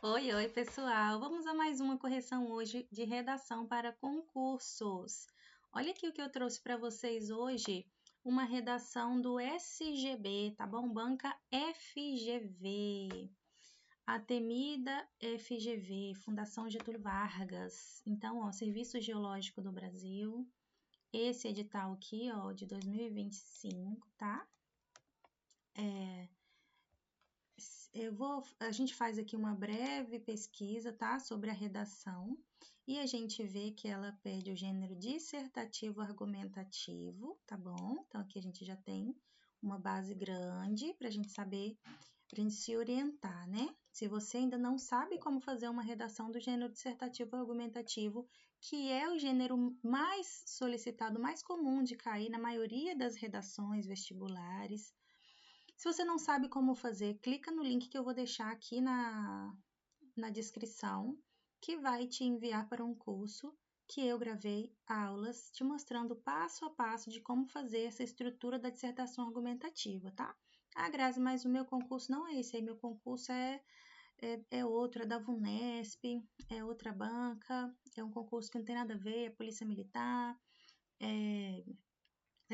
Oi, oi, pessoal! Vamos a mais uma correção hoje de redação para concursos. Olha aqui o que eu trouxe para vocês hoje, uma redação do SGB, tá bom? Banca FGV, a temida FGV, Fundação Getúlio Vargas. Então, ó, Serviço Geológico do Brasil, esse edital aqui, ó, de 2025, tá? A gente faz aqui uma breve pesquisa, tá, sobre a redação e a gente vê que ela pede o gênero dissertativo argumentativo, tá bom? Então aqui a gente já tem uma base grande para a gente saber, para a gente se orientar, né? Se você ainda não sabe como fazer uma redação do gênero dissertativo argumentativo, que é o gênero mais solicitado, mais comum de cair na maioria das redações vestibulares. Se você não sabe como fazer, clica no link que eu vou deixar aqui na descrição, que vai te enviar para um curso que eu gravei aulas te mostrando passo a passo de como fazer essa estrutura da dissertação argumentativa, tá? Ah, Grazi, mas o meu concurso não é esse aí, meu concurso é outro, é da VUNESP, é outra banca, é um concurso que não tem nada a ver, é Polícia Militar, é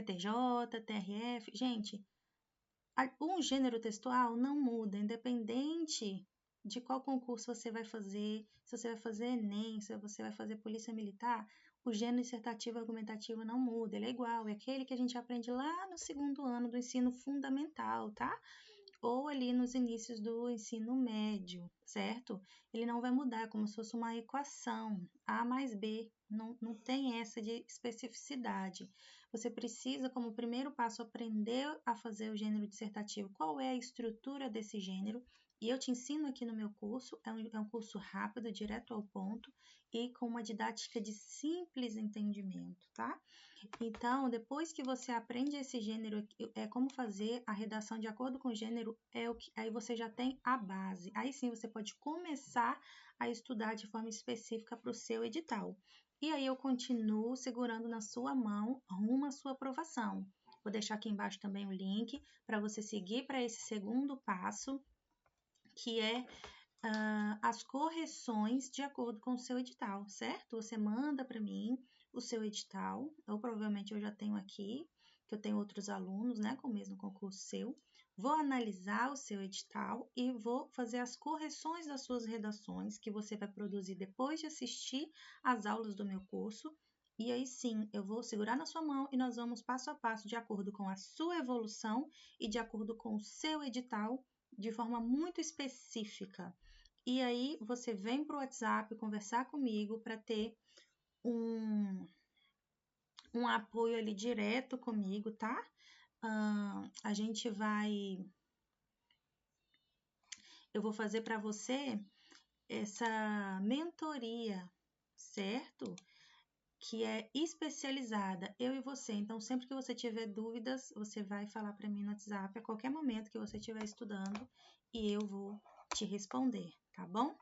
TJ, TRF. Gente, um gênero textual não muda, independente de qual concurso você vai fazer, se você vai fazer Enem, se você vai fazer Polícia Militar, o gênero dissertativo argumentativo não muda, ele é igual, é aquele que a gente aprende lá no segundo ano do ensino fundamental, tá? Ou ali nos inícios do ensino médio, certo? Ele não vai mudar, é como se fosse uma equação, A mais B, não tem essa de especificidade. Você precisa, como primeiro passo, aprender a fazer o gênero dissertativo, qual é a estrutura desse gênero, e eu te ensino aqui no meu curso, é um curso rápido, direto ao ponto, e com uma didática de simples entendimento, tá? Então, depois que você aprende esse gênero, é como fazer a redação de acordo com o gênero, aí você já tem a base. Aí sim você pode começar a estudar de forma específica para o seu edital. E aí eu continuo segurando na sua mão rumo à sua aprovação. Vou deixar aqui embaixo também o link para você seguir para esse segundo passo, que é as correções de acordo com o seu edital, certo? Você manda para mim o seu edital, ou provavelmente eu já tenho aqui, que eu tenho outros alunos, né, com o mesmo concurso seu. Vou analisar o seu edital e vou fazer as correções das suas redações, que você vai produzir depois de assistir às aulas do meu curso. E aí sim, eu vou segurar na sua mão e nós vamos passo a passo, de acordo com a sua evolução e de acordo com o seu edital, de forma muito específica. E aí você vem para o WhatsApp conversar comigo para ter um apoio ali direto comigo, tá? A gente vai. Eu vou fazer para você essa mentoria, certo? Que é especializada, eu e você. Então, sempre que você tiver dúvidas, você vai falar para mim no WhatsApp a qualquer momento que você estiver estudando e eu vou te responder, tá bom?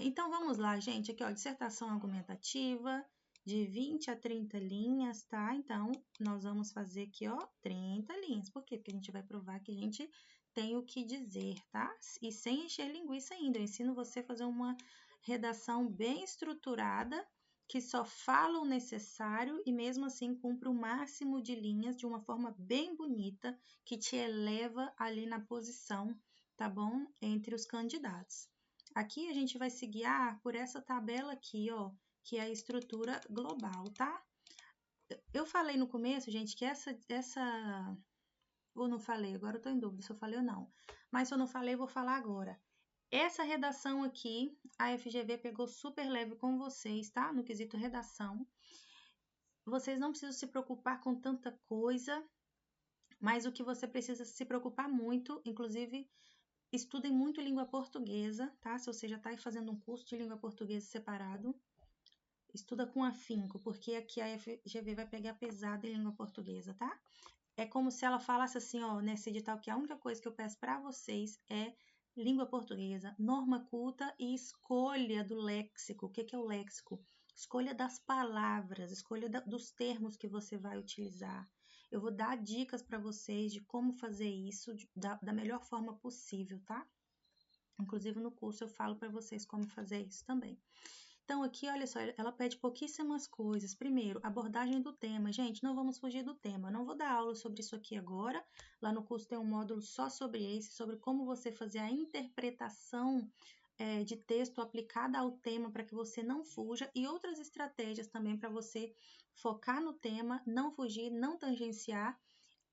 Então vamos lá, gente. Aqui, ó, dissertação argumentativa de 20 a 30 linhas, tá? Então, nós vamos fazer aqui, ó, 30 linhas. Por quê? Porque a gente vai provar que a gente tem o que dizer, tá? E sem encher linguiça ainda. Eu ensino você a fazer uma redação bem estruturada, que só fala o necessário e mesmo assim cumpre o máximo de linhas de uma forma bem bonita, que te eleva ali na posição, tá bom? Entre os candidatos. Aqui a gente vai se guiar por essa tabela aqui, ó, que é a estrutura global, tá? Eu falei no começo, gente, que ou não falei, agora eu tô em dúvida se eu falei ou não. Mas se eu não falei, eu vou falar agora. Essa redação aqui, a FGV pegou super leve com vocês, tá? No quesito redação. Vocês não precisam se preocupar com tanta coisa, mas o que você precisa se preocupar muito, inclusive estudem muito língua portuguesa, tá? Se você já está fazendo um curso de língua portuguesa separado, estuda com afinco, porque aqui a FGV vai pegar pesado em língua portuguesa, tá? É como se ela falasse assim, ó, nesse edital, que a única coisa que eu peço para vocês é língua portuguesa, norma culta e escolha do léxico. O que é o léxico? Escolha das palavras, escolha dos termos que você vai utilizar. Eu vou dar dicas para vocês de como fazer isso da melhor forma possível, tá? Inclusive no curso eu falo para vocês como fazer isso também. Então, aqui, olha só, ela pede pouquíssimas coisas. Primeiro, abordagem do tema. Gente, não vamos fugir do tema. Não vou dar aula sobre isso aqui agora. Lá no curso tem um módulo só sobre esse, sobre como você fazer a interpretação de texto aplicada ao tema para que você não fuja e outras estratégias também para você focar no tema, não fugir, não tangenciar.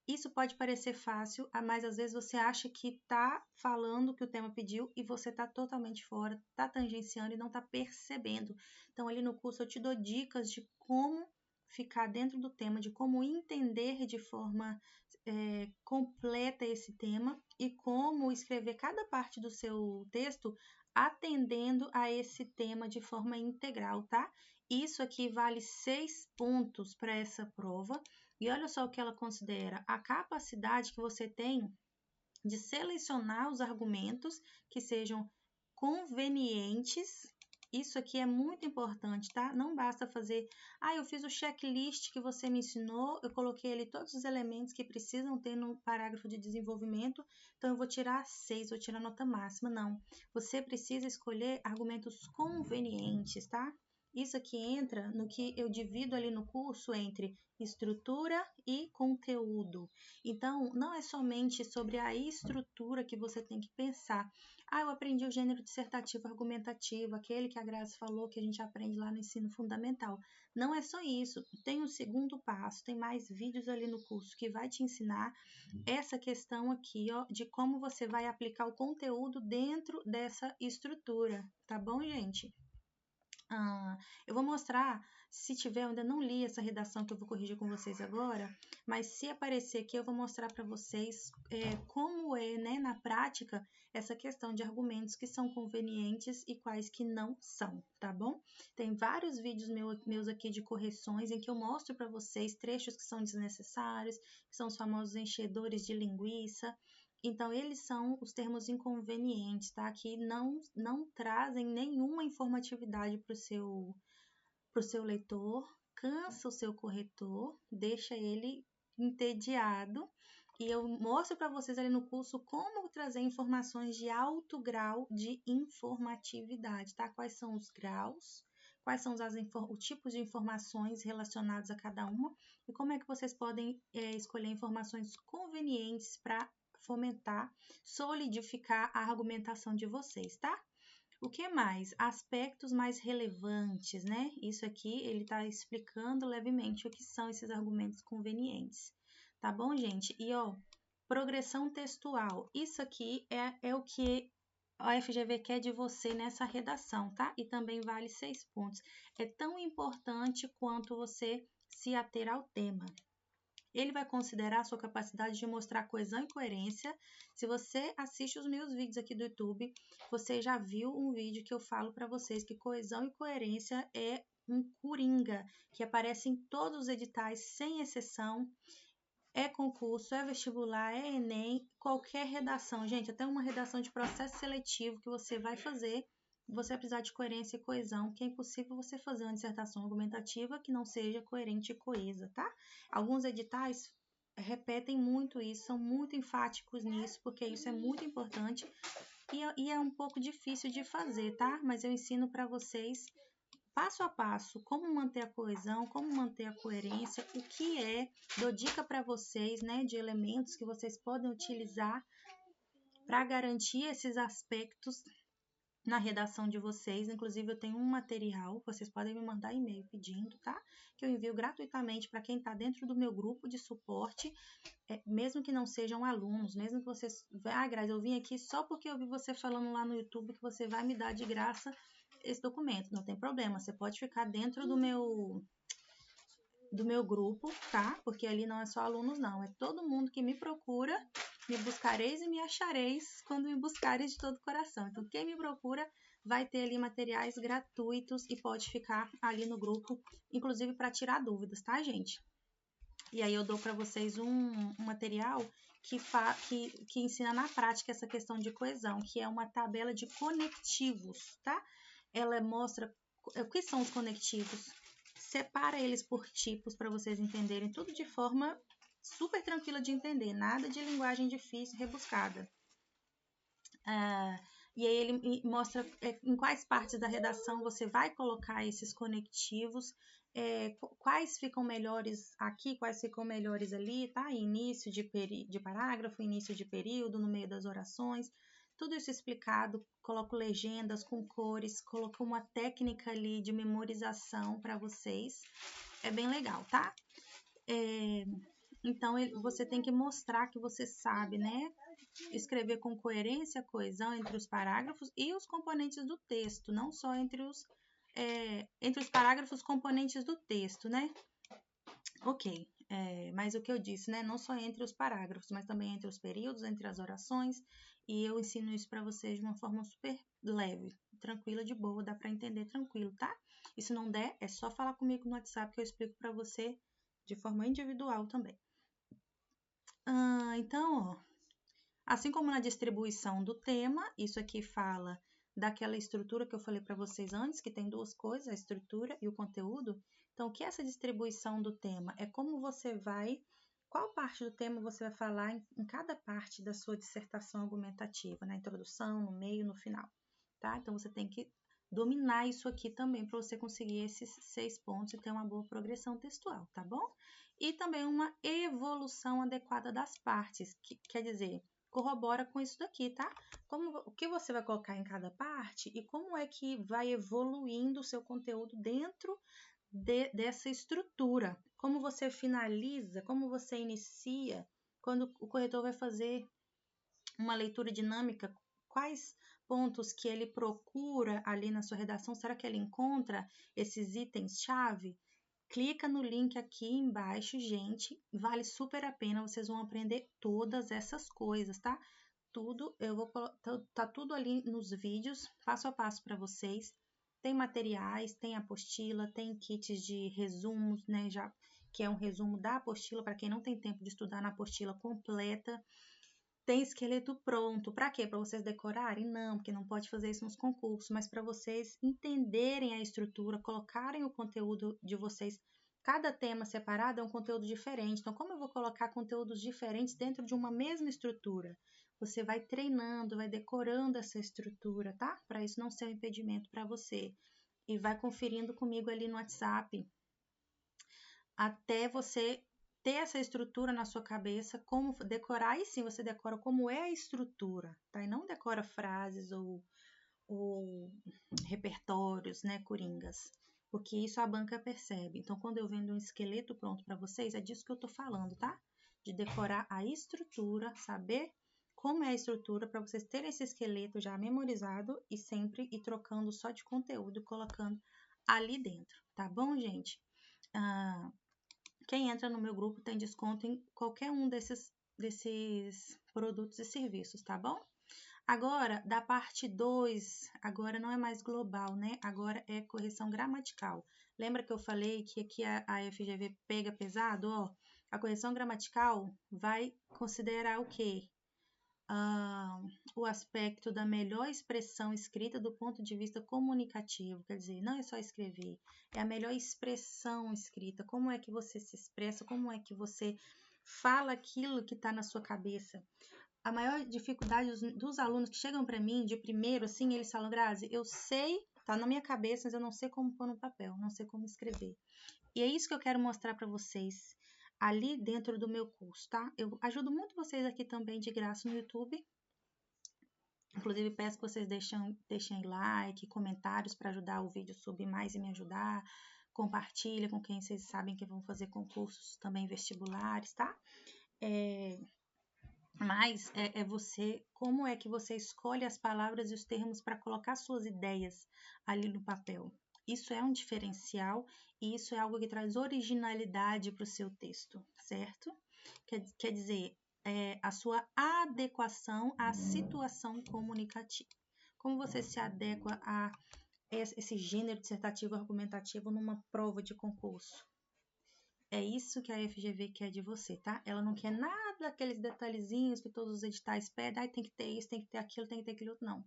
Isso pode parecer fácil, mas às vezes você acha que está falando o que o tema pediu e você está totalmente fora, está tangenciando e não está percebendo. Então, ali no curso eu te dou dicas de como ficar dentro do tema, de como entender de forma completa esse tema e como escrever cada parte do seu texto atendendo a esse tema de forma integral, tá? Isso aqui vale 6 pontos para essa prova. E olha só o que ela considera: a capacidade que você tem de selecionar os argumentos que sejam convenientes. Isso aqui é muito importante, tá? Não basta fazer, eu fiz o checklist que você me ensinou, eu coloquei ali todos os elementos que precisam ter no parágrafo de desenvolvimento, então eu vou tirar 6, vou tirar nota máxima. Não, você precisa escolher argumentos convenientes, tá? Isso aqui entra no que eu divido ali no curso entre estrutura e conteúdo. Então, não é somente sobre a estrutura que você tem que pensar. Eu aprendi o gênero dissertativo argumentativo, aquele que a Grazi falou que a gente aprende lá no ensino fundamental. Não é só isso. Tem um segundo passo, tem mais vídeos ali no curso que vai te ensinar essa questão aqui, ó, de como você vai aplicar o conteúdo dentro dessa estrutura, tá bom, gente? Eu vou mostrar, se tiver, eu ainda não li essa redação que eu vou corrigir com vocês agora, mas se aparecer aqui eu vou mostrar para vocês como é, né, na prática, essa questão de argumentos que são convenientes e quais que não são, tá bom? Tem vários vídeos meus aqui de correções em que eu mostro para vocês trechos que são desnecessários, que são os famosos enchedores de linguiça. Então, eles são os termos inconvenientes, tá? Que não trazem nenhuma informatividade para o seu leitor, cansa o seu corretor, deixa ele entediado. E eu mostro para vocês ali no curso como trazer informações de alto grau de informatividade, tá? Quais são os graus, quais são os tipos de informações relacionados a cada uma e como é que vocês podem escolher informações convenientes para fomentar, solidificar a argumentação de vocês, tá? O que mais? Aspectos mais relevantes, né? Isso aqui ele está explicando levemente o que são esses argumentos convenientes, tá bom, gente? E ó, progressão textual. Isso aqui é o que a FGV quer de você nessa redação, tá? E também vale 6 pontos. É tão importante quanto você se ater ao tema. Ele vai considerar a sua capacidade de mostrar coesão e coerência. Se você assiste os meus vídeos aqui do YouTube, você já viu um vídeo que eu falo para vocês que coesão e coerência é um coringa, que aparece em todos os editais, sem exceção. É concurso, é vestibular, é Enem, qualquer redação. Gente, até uma redação de processo seletivo que você vai fazer, você vai precisar de coerência e coesão, que é impossível você fazer uma dissertação argumentativa que não seja coerente e coesa, tá? Alguns editais repetem muito isso, são muito enfáticos nisso, porque isso é muito importante e é um pouco difícil de fazer, tá? Mas eu ensino para vocês passo a passo, como manter a coesão, como manter a coerência, o que dou dica para vocês, né, de elementos que vocês podem utilizar para garantir esses aspectos na redação de vocês. Inclusive, eu tenho um material, vocês podem me mandar e-mail pedindo, tá? Que eu envio gratuitamente para quem está dentro do meu grupo de suporte, mesmo que não sejam alunos, mesmo que vocês... Grazi, eu vim aqui só porque eu vi você falando lá no YouTube que você vai me dar de graça esse documento. Não tem problema, você pode ficar dentro do meu grupo, tá? Porque ali não é só alunos, não. É todo mundo que me procura, me buscareis e me achareis quando me buscareis de todo o coração. Então, quem me procura vai ter ali materiais gratuitos e pode ficar ali no grupo, inclusive para tirar dúvidas, tá, gente? E aí eu dou para vocês um material que ensina na prática essa questão de coesão, que é uma tabela de conectivos, tá? Ela mostra o que são os conectivos, separa eles por tipos para vocês entenderem tudo de forma super tranquila de entender, nada de linguagem difícil, rebuscada. E aí ele mostra em quais partes da redação você vai colocar esses conectivos, quais ficam melhores aqui, quais ficam melhores ali, tá? Início de parágrafo, início de período, no meio das orações, tudo isso explicado, coloco legendas com cores, coloco uma técnica ali de memorização para vocês, é bem legal, tá? Então, você tem que mostrar que você sabe, né? Escrever com coerência, coesão entre os parágrafos e os componentes do texto, não só entre os parágrafos componentes do texto, né? Ok, mas o que eu disse, né? Não só entre os parágrafos, mas também entre os períodos, entre as orações, e eu ensino isso para vocês de uma forma super leve, tranquila, de boa, dá para entender tranquilo, tá? E se não der, é só falar comigo no WhatsApp que eu explico para você de forma individual também. Então, ó, assim como na distribuição do tema, isso aqui fala daquela estrutura que eu falei para vocês antes, que tem duas coisas, a estrutura e o conteúdo. Então, o que é essa distribuição do tema? É como você vai, qual parte do tema você vai falar em cada parte da sua dissertação argumentativa, na introdução, no meio, no final, tá? Então, você tem que dominar isso aqui também para você conseguir esses 6 pontos e ter uma boa progressão textual, tá bom? E também uma evolução adequada das partes, que quer dizer, corrobora com isso daqui, tá? O que você vai colocar em cada parte e como é que vai evoluindo o seu conteúdo dentro dessa estrutura. Como você finaliza, como você inicia, quando o corretor vai fazer uma leitura dinâmica, quais pontos que ele procura ali na sua redação, será que ele encontra esses itens-chave? Clica no link aqui embaixo, gente, vale super a pena, vocês vão aprender todas essas coisas, tá? Tudo, tá tudo ali nos vídeos, passo a passo para vocês. Tem materiais, tem apostila, tem kits de resumos, né, que é um resumo da apostila para quem não tem tempo de estudar na apostila completa. Tem esqueleto pronto. Para quê? Para vocês decorarem? Não, porque não pode fazer isso nos concursos, mas para vocês entenderem a estrutura, colocarem o conteúdo de vocês. Cada tema separado é um conteúdo diferente. Então, como eu vou colocar conteúdos diferentes dentro de uma mesma estrutura? Você vai treinando, vai decorando essa estrutura, tá? Para isso não ser um impedimento para você. E vai conferindo comigo ali no WhatsApp até você ter essa estrutura na sua cabeça, como decorar, e sim você decora como é a estrutura, tá? E não decora frases ou repertórios, né, coringas, porque isso a banca percebe. Então, quando eu vendo um esqueleto pronto para vocês, é disso que eu tô falando, tá? De decorar a estrutura, saber como é a estrutura para vocês terem esse esqueleto já memorizado e sempre ir trocando só de conteúdo, colocando ali dentro, tá bom, gente? Quem entra no meu grupo tem desconto em qualquer um desses produtos e serviços, tá bom? Agora, da parte 2, agora não é mais global, né? Agora é correção gramatical. Lembra que eu falei que aqui a FGV pega pesado? Ó, a correção gramatical vai considerar o quê? O aspecto da melhor expressão escrita do ponto de vista comunicativo, quer dizer, não é só escrever, é a melhor expressão escrita, como é que você se expressa, como é que você fala aquilo que está na sua cabeça. A maior dificuldade dos alunos que chegam para mim de primeiro, assim, eles falam, Grazi, eu sei, tá na minha cabeça, mas eu não sei como pôr no papel, não sei como escrever. E é isso que eu quero mostrar para vocês ali dentro do meu curso, tá? Eu ajudo muito vocês aqui também de graça no YouTube. Inclusive, peço que vocês deixem like, comentários para ajudar o vídeo a subir mais e me ajudar. Compartilha com quem vocês sabem que vão fazer concursos também vestibulares, tá? Mas você, como é que você escolhe as palavras e os termos para colocar suas ideias ali no papel? Isso é um diferencial e isso é algo que traz originalidade para o seu texto, certo? Quer dizer, a sua adequação à situação comunicativa. Como você se adequa a esse gênero dissertativo argumentativo numa prova de concurso? É isso que a FGV quer de você, tá? Ela não quer nada daqueles detalhezinhos que todos os editais pedem, tem que ter isso, tem que ter aquilo, tem que ter aquilo, não.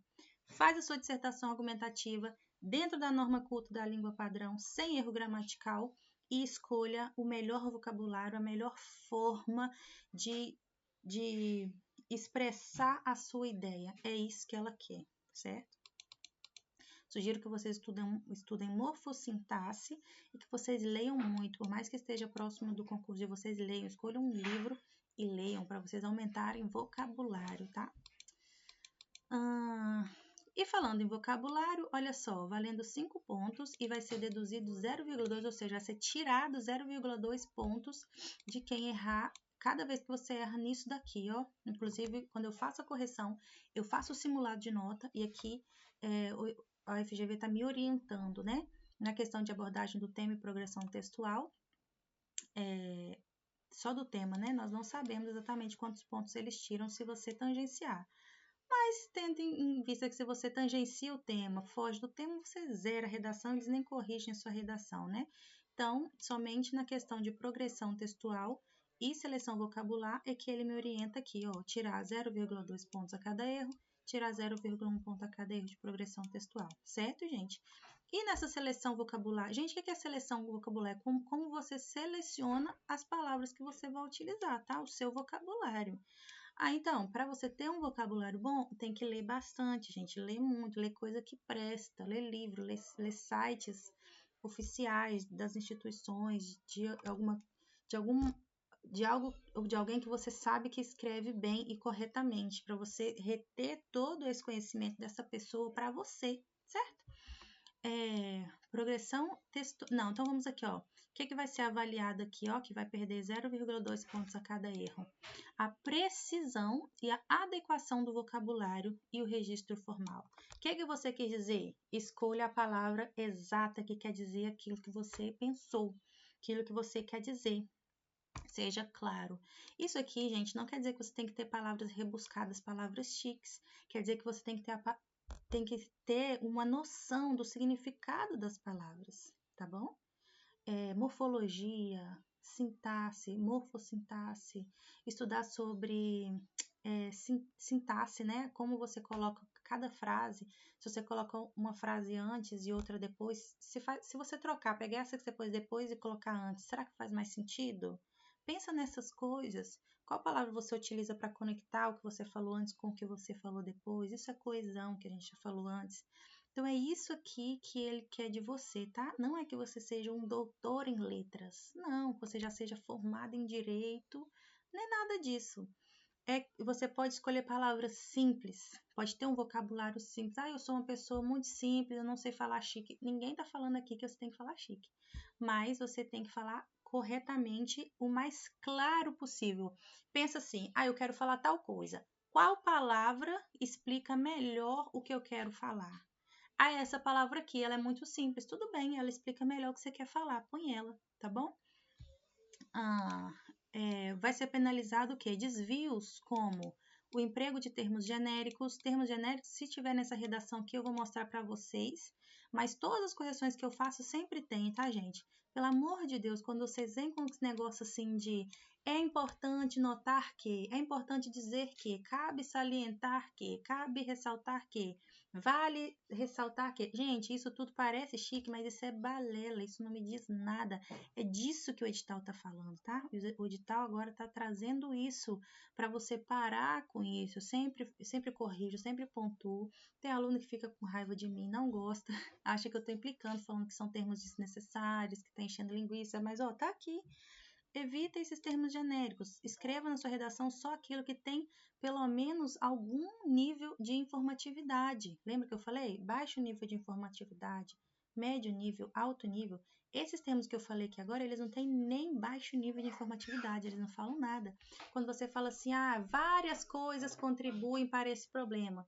Faz a sua dissertação argumentativa dentro da norma culta da língua padrão, sem erro gramatical, e escolha o melhor vocabulário, a melhor forma de expressar a sua ideia. É isso que ela quer, certo? Sugiro que vocês estudem morfossintaxe e que vocês leiam muito, por mais que esteja próximo do concurso de vocês, leiam, escolham um livro e leiam para vocês aumentarem vocabulário, tá? E falando em vocabulário, olha só, valendo 5 pontos e vai ser deduzido 0,2, ou seja, vai ser tirado 0,2 pontos de quem errar cada vez que você erra nisso daqui, ó. Inclusive, quando eu faço a correção, eu faço o simulado de nota e aqui a FGV está me orientando, né? Na questão de abordagem do tema e progressão textual, só do tema, né? Nós não sabemos exatamente quantos pontos eles tiram se você tangenciar. Mas tendo em vista que se você tangencia o tema, foge do tema, você zera a redação, eles nem corrigem a sua redação, né? Então, somente na questão de progressão textual e seleção vocabular é que ele me orienta aqui, ó, tirar 0,2 pontos a cada erro, tirar 0,1 ponto a cada erro de progressão textual, certo, gente? E nessa seleção vocabular, gente, o que é seleção vocabular? Como você seleciona as palavras que você vai utilizar, tá? O seu vocabulário. Então, para você ter um vocabulário bom, tem que ler bastante, gente. Ler muito, ler coisa que presta, ler livro, ler sites oficiais das instituições, de alguém que você sabe que escreve bem e corretamente, para você reter todo esse conhecimento dessa pessoa para você, certo? Progressão textual. Não, então vamos aqui, ó. O que vai ser avaliado aqui, ó? Que vai perder 0,2 pontos a cada erro. A precisão e a adequação do vocabulário e o registro formal. O que você quer dizer? Escolha a palavra exata que quer dizer aquilo que você pensou, aquilo que você quer dizer. Seja claro. Isso aqui, gente, não quer dizer que você tem que ter palavras rebuscadas, palavras chiques. Quer dizer que você tem que ter uma noção do significado das palavras, tá bom? Morfologia, sintaxe, morfossintaxe, estudar sobre sintaxe, né? Como você coloca cada frase, se você coloca uma frase antes e outra depois, se você trocar, pegar essa que você pôs depois e colocar antes, será que faz mais sentido? Pensa nessas coisas. Qual palavra você utiliza para conectar o que você falou antes com o que você falou depois? Isso é coesão que a gente já falou antes. Então, é isso aqui que ele quer de você, tá? Não é que você seja um doutor em letras. Não, que você já seja formado em direito. Não é nada disso. Você pode escolher palavras simples. Pode ter um vocabulário simples. Eu sou uma pessoa muito simples, eu não sei falar chique. Ninguém está falando aqui que você tem que falar chique. Mas você tem que falar corretamente o mais claro possível. Pensa assim, eu quero falar tal coisa. Qual palavra explica melhor o que eu quero falar? Essa palavra aqui, ela é muito simples. Tudo bem, ela explica melhor o que você quer falar. Põe ela, tá bom? Vai ser penalizado o quê? Desvios como o emprego de termos genéricos. Termos genéricos, se tiver nessa redação aqui, eu vou mostrar para vocês. Mas todas as correções que eu faço sempre tem, tá, gente? Pelo amor de Deus, quando vocês vêm com esse negócio assim de é importante notar que, é importante dizer que, cabe salientar que, cabe ressaltar que, vale ressaltar que. Gente, isso tudo parece chique, mas isso é balela, isso não me diz nada. É disso que o edital está falando, tá? O edital agora está trazendo isso para você parar com isso. Eu sempre corrijo, sempre pontuo. Tem aluno que fica com raiva de mim, não gosta, acha que eu estou implicando, falando que são termos desnecessários, que está enchendo linguiça, mas tá aqui. Evita esses termos genéricos. Escreva na sua redação só aquilo que tem pelo menos algum nível de informatividade. Lembra que eu falei? Baixo nível de informatividade, médio nível, alto nível. Esses termos que eu falei aqui agora, eles não têm nem baixo nível de informatividade, eles não falam nada. Quando você fala assim, várias coisas contribuem para esse problema.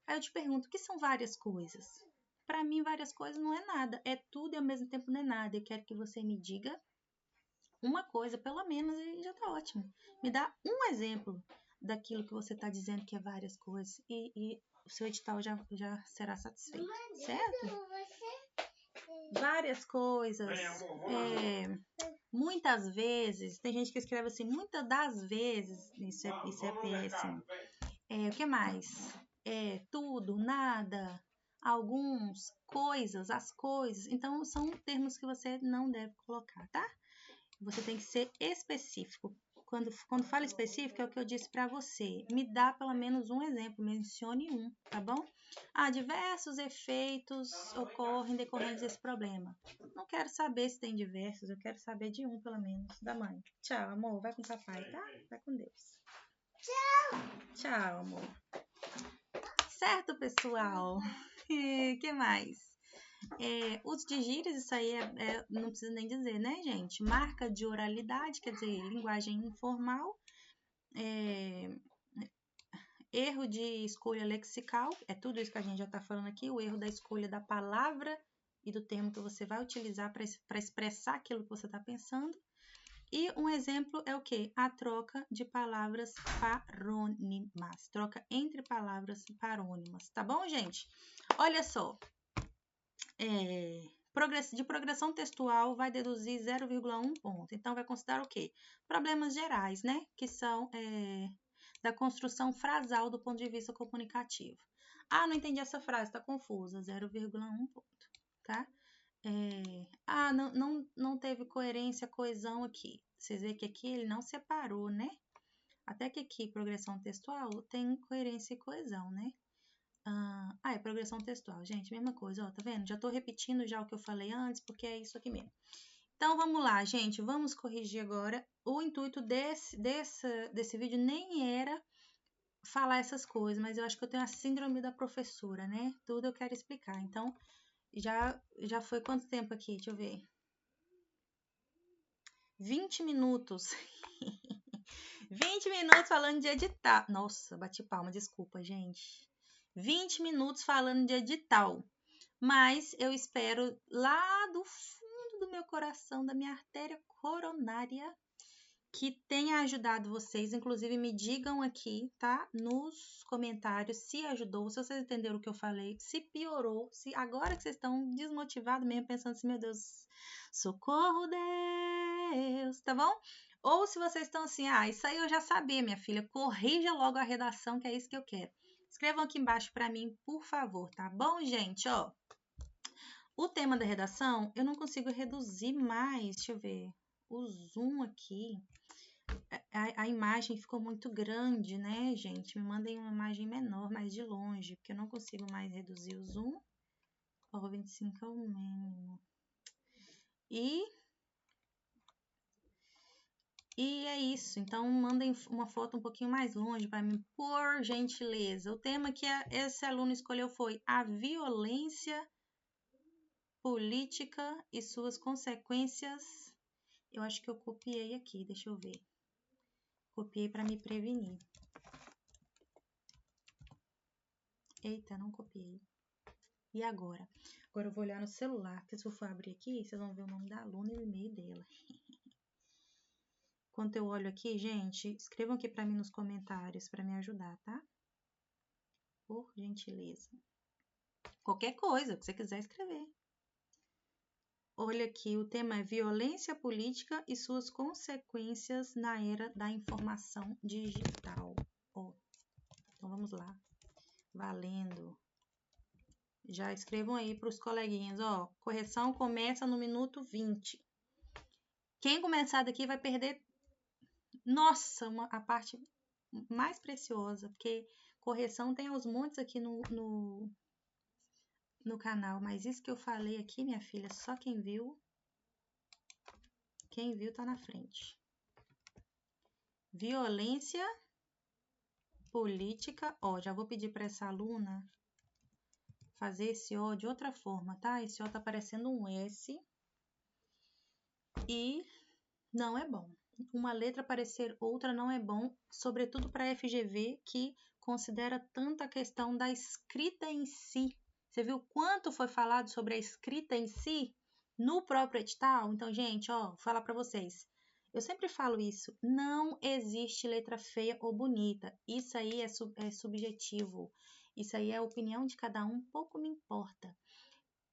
Aí eu te pergunto, o que são várias coisas? Para mim, várias coisas não é nada, é tudo e ao mesmo tempo não é nada. Eu quero que você me diga uma coisa, pelo menos, e já tá ótimo. Me dá um exemplo daquilo que você está dizendo que é várias coisas e o seu edital já será satisfeito, certo? Várias coisas, muitas vezes, tem gente que escreve assim, muitas das vezes, isso é péssimo. O que mais? Tudo, nada, alguns, coisas, as coisas. Então, são termos que você não deve colocar, tá? Você tem que ser específico. Quando fala específico, é o que eu disse para você. Me dá pelo menos um exemplo, mencione um, tá bom? Diversos efeitos ocorrem decorrentes desse problema. Não quero saber se tem diversos, eu quero saber de um, pelo menos, da mãe. Tchau, amor. Vai com o papai, tá? Vai com Deus. Tchau. Tchau, amor. Certo, pessoal? Que mais? Uso de gírias, isso aí não precisa nem dizer, né, gente? Marca de oralidade, quer dizer, linguagem informal. Erro de escolha lexical, é tudo isso que a gente já está falando aqui, o erro da escolha da palavra e do termo que você vai utilizar para expressar aquilo que você está pensando. E um exemplo é o quê? A troca de palavras parônimas. Troca entre palavras parônimas. Tá bom, gente? Olha só. De progressão textual vai deduzir 0,1 ponto. Então, vai considerar o quê? Problemas gerais, né? Que são da construção frasal do ponto de vista comunicativo. Não entendi essa frase, tá confusa. 0,1 ponto, tá? Não teve coerência, coesão aqui. Vocês veem que aqui ele não separou, né? Até que aqui, progressão textual, tem coerência e coesão, né? É progressão textual, gente, mesma coisa, ó, tá vendo? Já tô repetindo já o que eu falei antes, porque é isso aqui mesmo. Então, vamos lá, gente, vamos corrigir agora. O intuito desse vídeo nem era falar essas coisas, mas eu acho que eu tenho a síndrome da professora, né? Tudo eu quero explicar. Então, já foi quanto tempo aqui? Deixa eu ver. 20 minutos. 20 minutos falando de edital. Nossa, bati palma, desculpa, gente. 20 minutos falando de edital. Mas eu espero lá do fundo do meu coração, da minha artéria coronária, que tenha ajudado vocês. Inclusive, me digam aqui, tá? Nos comentários se ajudou, se vocês entenderam o que eu falei, se piorou, se agora que vocês estão desmotivados mesmo, pensando assim, meu Deus, socorro, Deus, tá bom? Ou se vocês estão assim, isso aí eu já sabia, minha filha, corrija logo a redação, que é isso que eu quero. Escrevam aqui embaixo para mim, por favor, tá bom, gente? Ó, o tema da redação, eu não consigo reduzir mais, deixa eu ver, o zoom aqui, a imagem ficou muito grande, né, gente? Me mandem uma imagem menor, mais de longe, porque eu não consigo mais reduzir o zoom. 25 é o mínimo. E é isso, então mandem uma foto um pouquinho mais longe para mim, por gentileza. O tema que esse aluno escolheu foi a violência política e suas consequências. Eu acho que eu copiei aqui, deixa eu ver. Copiei para me prevenir. Eita, não copiei. E agora? Agora eu vou olhar no celular, porque se eu for abrir aqui, vocês vão ver o nome da aluna e o e-mail dela. Enquanto eu olho aqui, gente, escrevam aqui para mim nos comentários para me ajudar, tá? Por gentileza. Qualquer coisa que você quiser escrever. Olha aqui, o tema é violência política e suas consequências na era da informação digital. Então vamos lá. Valendo. Já escrevam aí para os coleguinhas, correção começa no minuto 20. Quem começar daqui vai perder, nossa, a parte mais preciosa, porque correção tem aos montes aqui no canal, mas isso que eu falei aqui, minha filha, só quem viu tá na frente. Violência política, já vou pedir para essa aluna fazer esse O de outra forma, tá? Esse O tá parecendo um S e não é bom. Uma letra parecer outra não é bom, sobretudo para FGV, que considera tanto a questão da escrita em si. Você viu quanto foi falado sobre a escrita em si no próprio edital? Então, gente, vou falar para vocês. Eu sempre falo isso, não existe letra feia ou bonita. Isso aí é subjetivo. Isso aí é a opinião de cada um, pouco me importa.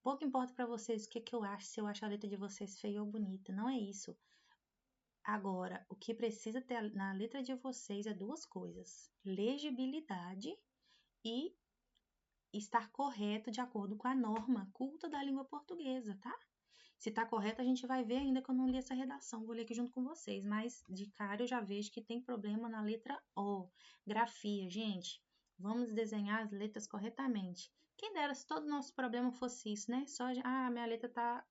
Pouco importa para vocês o que eu acho, se eu acho a letra de vocês feia ou bonita. Não é isso. Agora, o que precisa ter na letra de vocês é duas coisas: legibilidade e estar correto de acordo com a norma culta da língua portuguesa, tá? Se tá correto, a gente vai ver ainda que eu não li essa redação, vou ler aqui junto com vocês, mas de cara eu já vejo que tem problema na letra O. Grafia, gente, vamos desenhar as letras corretamente. Quem dera se todo o nosso problema fosse isso, né? Só, minha letra tá,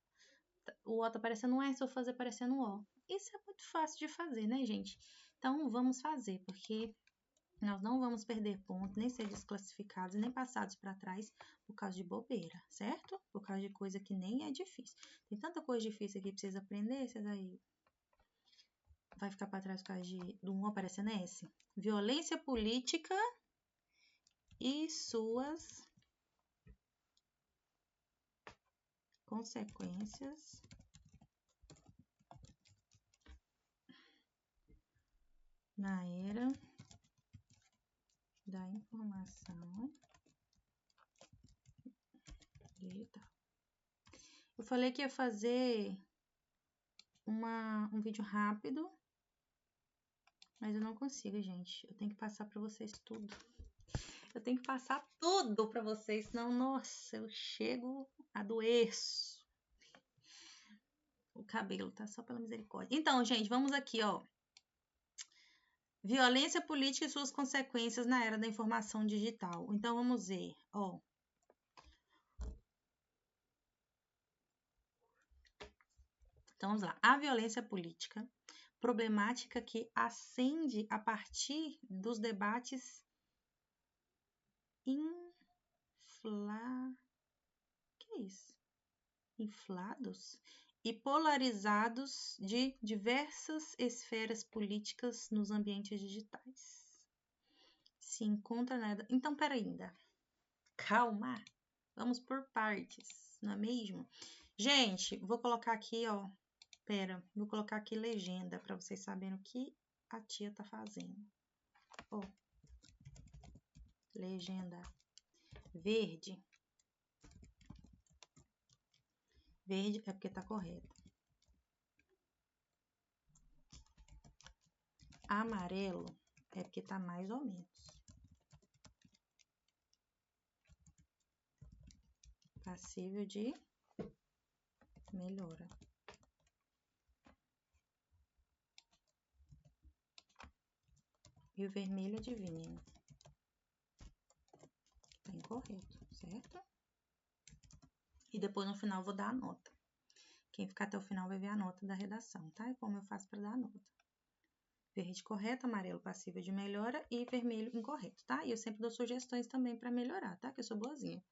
o O tá parecendo um S, eu vou fazer parecendo um O. Isso é muito fácil de fazer, né, gente? Então, vamos fazer, porque nós não vamos perder ponto, nem ser desclassificados, nem passados para trás por causa de bobeira, certo? Por causa de coisa que nem é difícil. Tem tanta coisa difícil aqui para vocês aprenderem, vocês aí vai ficar para trás por causa do um aparecendo S. Violência política e suas consequências na era da informação digital. Eu falei que ia fazer um vídeo rápido, mas eu não consigo, gente. Eu tenho que passar para vocês tudo. Eu tenho que passar tudo para vocês, senão, nossa, eu chego, adoeço. O cabelo, tá? Só pela misericórdia. Então, gente, vamos aqui, ó. Violência política e suas consequências na era da informação digital. Então, vamos ver, ó. Então, vamos lá. A violência política, problemática que ascende a partir dos debates que é isso? Inflados e polarizados de diversas esferas políticas nos ambientes digitais. Se encontra nada. Então, peraí ainda. Calma. Vamos por partes, não é mesmo? Gente, vou colocar aqui, ó. Vou colocar aqui legenda para vocês saberem o que a tia tá fazendo. Ó. Legenda verde. Verde é porque tá correto. Amarelo é porque tá mais ou menos. Passível de melhora. E o vermelho, adivinha? Tá incorreto, certo? E depois no final eu vou dar a nota. Quem ficar até o final vai ver a nota da redação, tá? E como eu faço para dar a nota. Verde correto, amarelo passível de melhora e vermelho incorreto, tá? E eu sempre dou sugestões também para melhorar, tá? Que eu sou boazinha.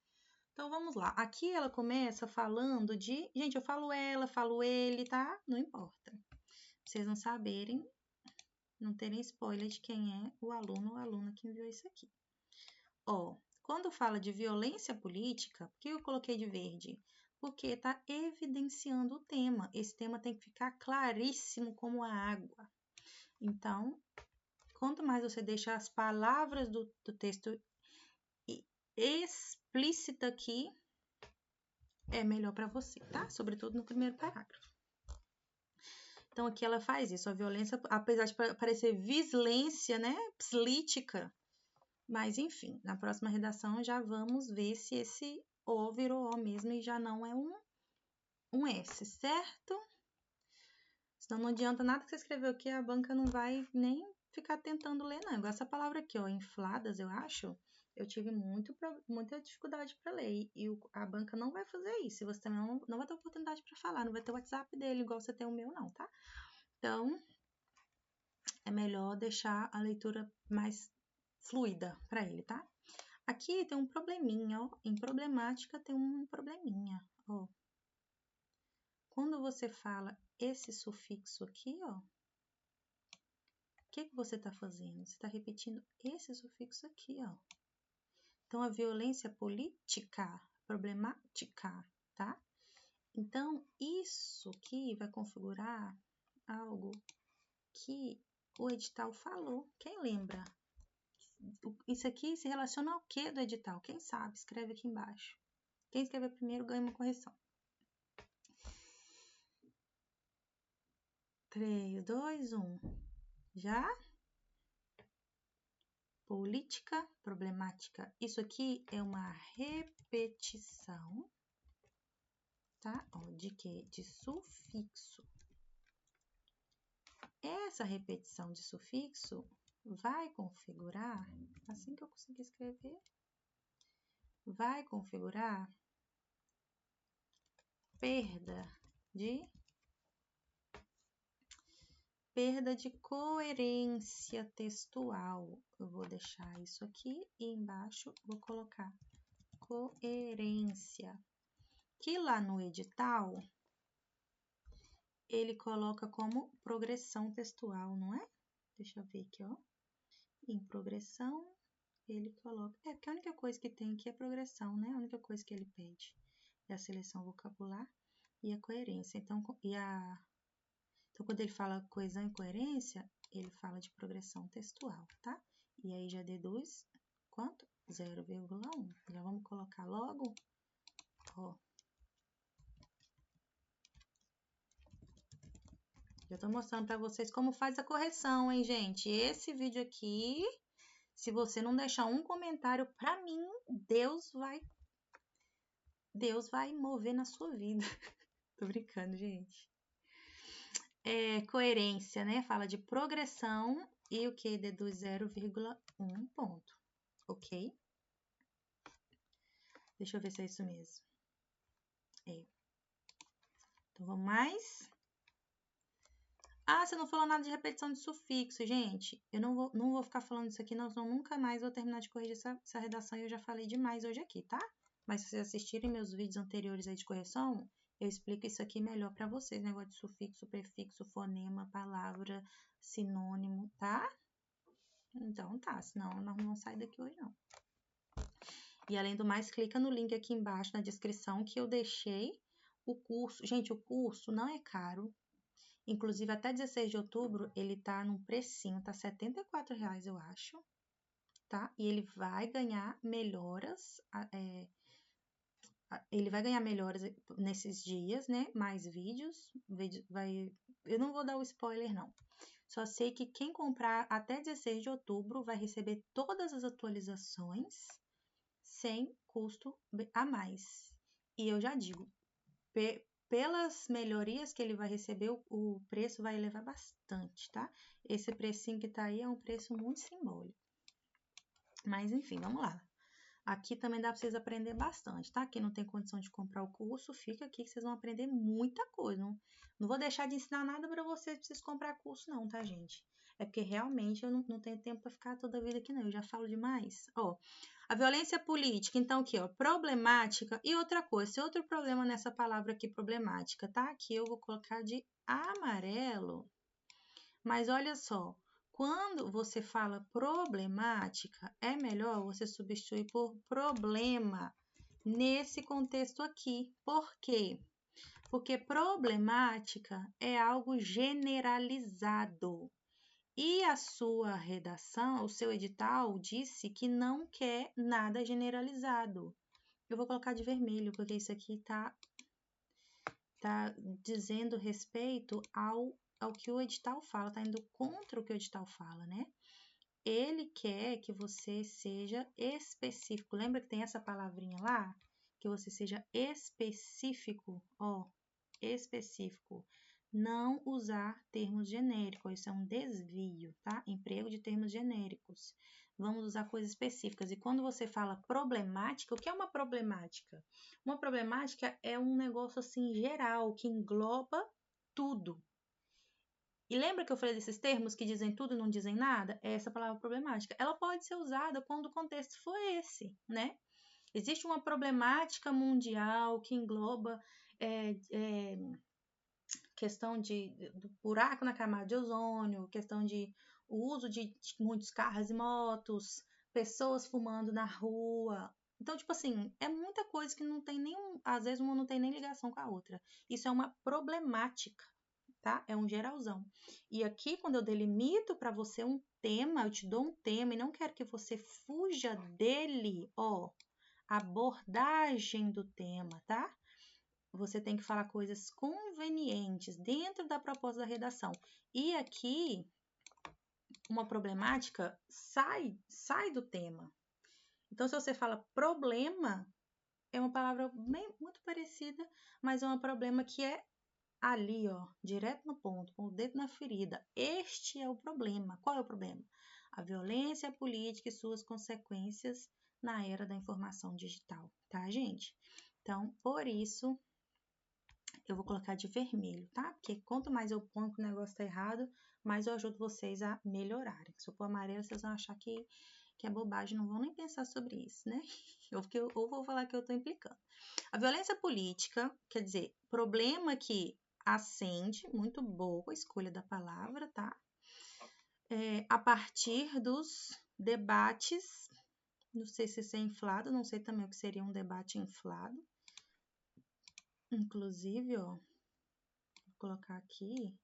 Então, vamos lá. Aqui ela começa falando de... Gente, eu falo ela, falo ele, tá? Não importa. Pra vocês não saberem, não terem spoiler de quem é o aluno ou a aluna que enviou isso aqui. Ó, quando fala de violência política, por que eu coloquei de verde? Porque está evidenciando o tema. Esse tema tem que ficar claríssimo como a água. Então, quanto mais você deixa as palavras do texto explícita aqui, é melhor para você, tá? Sobretudo no primeiro parágrafo. Então, aqui ela faz isso. A violência, apesar de parecer vislência, né? Política. Mas, enfim, na próxima redação já vamos ver se esse O virou O mesmo e já não é um S, certo? Senão não adianta nada que você escreveu aqui, a banca não vai nem ficar tentando ler, não. Igual essa palavra aqui, ó, infladas, eu acho. Eu tive muita dificuldade para ler e a banca não vai fazer isso. Você também não vai ter oportunidade para falar, não vai ter o WhatsApp dele igual você tem o meu, não, tá? Então, é melhor deixar a leitura mais fluida para ele, tá? Aqui tem um probleminha, ó. Em problemática tem um probleminha, ó. Quando você fala esse sufixo aqui, ó, o que você está fazendo? Você está repetindo esse sufixo aqui, ó. Então, a violência política, problemática, tá? Então, isso aqui vai configurar algo que o edital falou. Quem lembra? Isso aqui se relaciona ao que do edital? Quem sabe? Escreve aqui embaixo. Quem escrever primeiro ganha uma correção. 3, 2, 1. Já? política, problemática. Isso aqui é uma repetição, tá? Ó, de quê? De sufixo. Essa repetição de sufixo vai configurar, assim que eu conseguir escrever, vai configurar perda de coerência textual. Eu vou deixar isso aqui e embaixo vou colocar coerência. Que lá no edital ele coloca como progressão textual, não é? Deixa eu ver aqui, ó. Em progressão ele coloca... porque a única coisa que tem aqui é progressão, né? A única coisa que ele pede é a seleção vocabular e a coerência. Então, quando ele fala coesão e coerência, ele fala de progressão textual, tá? E aí já deduz quanto? 0,1. Já vamos colocar logo, ó. Já tô mostrando para vocês como faz a correção, hein, gente? Esse vídeo aqui, se você não deixar um comentário para mim, Deus vai mover na sua vida. Tô brincando, gente. Coerência, né? Fala de progressão e o que? Deduz 0,1 ponto. Ok? Deixa eu ver se é isso mesmo. Então, vamos mais. Você não falou nada de repetição de sufixo, gente. Eu não vou ficar falando isso aqui, não, senão nunca mais vou terminar de corrigir essa redação e eu já falei demais hoje aqui, tá? Mas se vocês assistirem meus vídeos anteriores aí de correção, eu explico isso aqui melhor para vocês. Negócio de sufixo, prefixo, fonema, palavra, sinônimo, tá? Então tá, senão nós não saímos daqui hoje não. E além do mais, clica no link aqui embaixo na descrição que eu deixei o curso. Gente, o curso não é caro. Inclusive, até 16 de outubro, ele tá num precinho, tá R$74, eu acho, tá? E ele vai ganhar melhoras, nesses dias, né? Mais vídeos, eu não vou dar o spoiler, não. Só sei que quem comprar até 16 de outubro vai receber todas as atualizações sem custo a mais. E eu já digo, pelas melhorias que ele vai receber, o preço vai elevar bastante, tá? Esse precinho que tá aí é um preço muito simbólico. Mas, enfim, vamos lá. Aqui também dá para vocês aprender bastante, tá? Quem não tem condição de comprar o curso, fica aqui que vocês vão aprender muita coisa. Não vou deixar de ensinar nada para vocês comprar curso não, tá, gente? É porque realmente eu não tenho tempo para ficar toda a vida aqui não, eu já falo demais. Ó, a violência política, então aqui, ó, problemática e outra coisa, se outro problema nessa palavra aqui, problemática, tá? Aqui eu vou colocar de amarelo. Mas olha só, quando você fala problemática, é melhor você substituir por problema nesse contexto aqui. Por quê? Porque problemática é algo generalizado. E a sua redação, o seu edital, disse que não quer nada generalizado. Eu vou colocar de vermelho, porque isso aqui tá dizendo respeito ao que o edital fala, tá indo contra o que o edital fala, né? Ele quer que você seja específico. Lembra que tem essa palavrinha lá? Que você seja específico, ó, específico. Não usar termos genéricos, isso é um desvio, tá? Emprego de termos genéricos. Vamos usar coisas específicas. E quando você fala problemática, o que é uma problemática? Uma problemática é um negócio assim geral, que engloba tudo. E lembra que eu falei desses termos que dizem tudo e não dizem nada? É essa palavra problemática. Ela pode ser usada quando o contexto for esse, né? Existe uma problemática mundial que engloba questão do buraco na camada de ozônio, questão de o uso de muitos carros e motos, pessoas fumando na rua. Então, tipo assim, é muita coisa que não tem nenhum, às vezes uma não tem nem ligação com a outra. Isso é uma problemática, tá? É um geralzão. E aqui, quando eu delimito para você um tema, eu te dou um tema e não quero que você fuja dele, ó, abordagem do tema, tá? Você tem que falar coisas convenientes dentro da proposta da redação. E aqui, uma problemática, sai do tema. Então, se você fala problema, é uma palavra muito parecida, mas é um problema que é ali, ó, direto no ponto, com o dedo na ferida. Este é o problema. Qual é o problema? A violência política e suas consequências na era da informação digital, tá, gente? Então, por isso, eu vou colocar de vermelho, tá? Porque quanto mais eu ponho que o negócio tá errado, mais eu ajudo vocês a melhorarem. Se eu pôr amarelo, vocês vão achar que é bobagem, não vão nem pensar sobre isso, né? Ou vou falar que eu tô implicando. A violência política, quer dizer, problema que acende, muito boa a escolha da palavra, tá? A partir dos debates, não sei se isso é inflado, não sei também o que seria um debate inflado. Inclusive, ó, vou colocar aqui.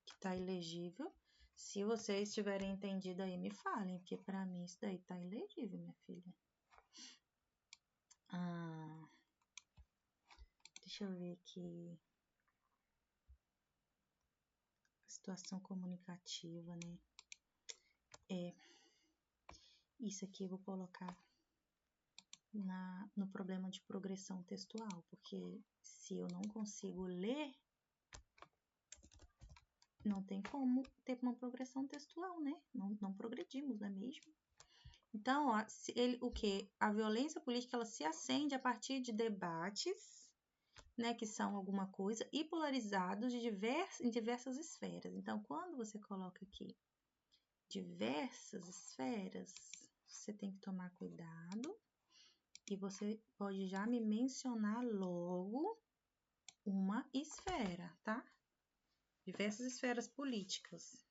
Que tá ilegível. Se vocês tiverem entendido aí, me falem, porque para mim isso daí tá ilegível, minha filha. Deixa eu ver aqui. Situação comunicativa, né? Isso aqui eu vou colocar no problema de progressão textual, porque se eu não consigo ler, não tem como ter uma progressão textual, né? Não progredimos, não é mesmo? Então, ó, o que? A violência política, ela se acende a partir de debates, né, que são alguma coisa, e polarizados em diversas esferas. Então, quando você coloca aqui diversas esferas, você tem que tomar cuidado e você pode já me mencionar logo uma esfera, tá? Diversas esferas políticas.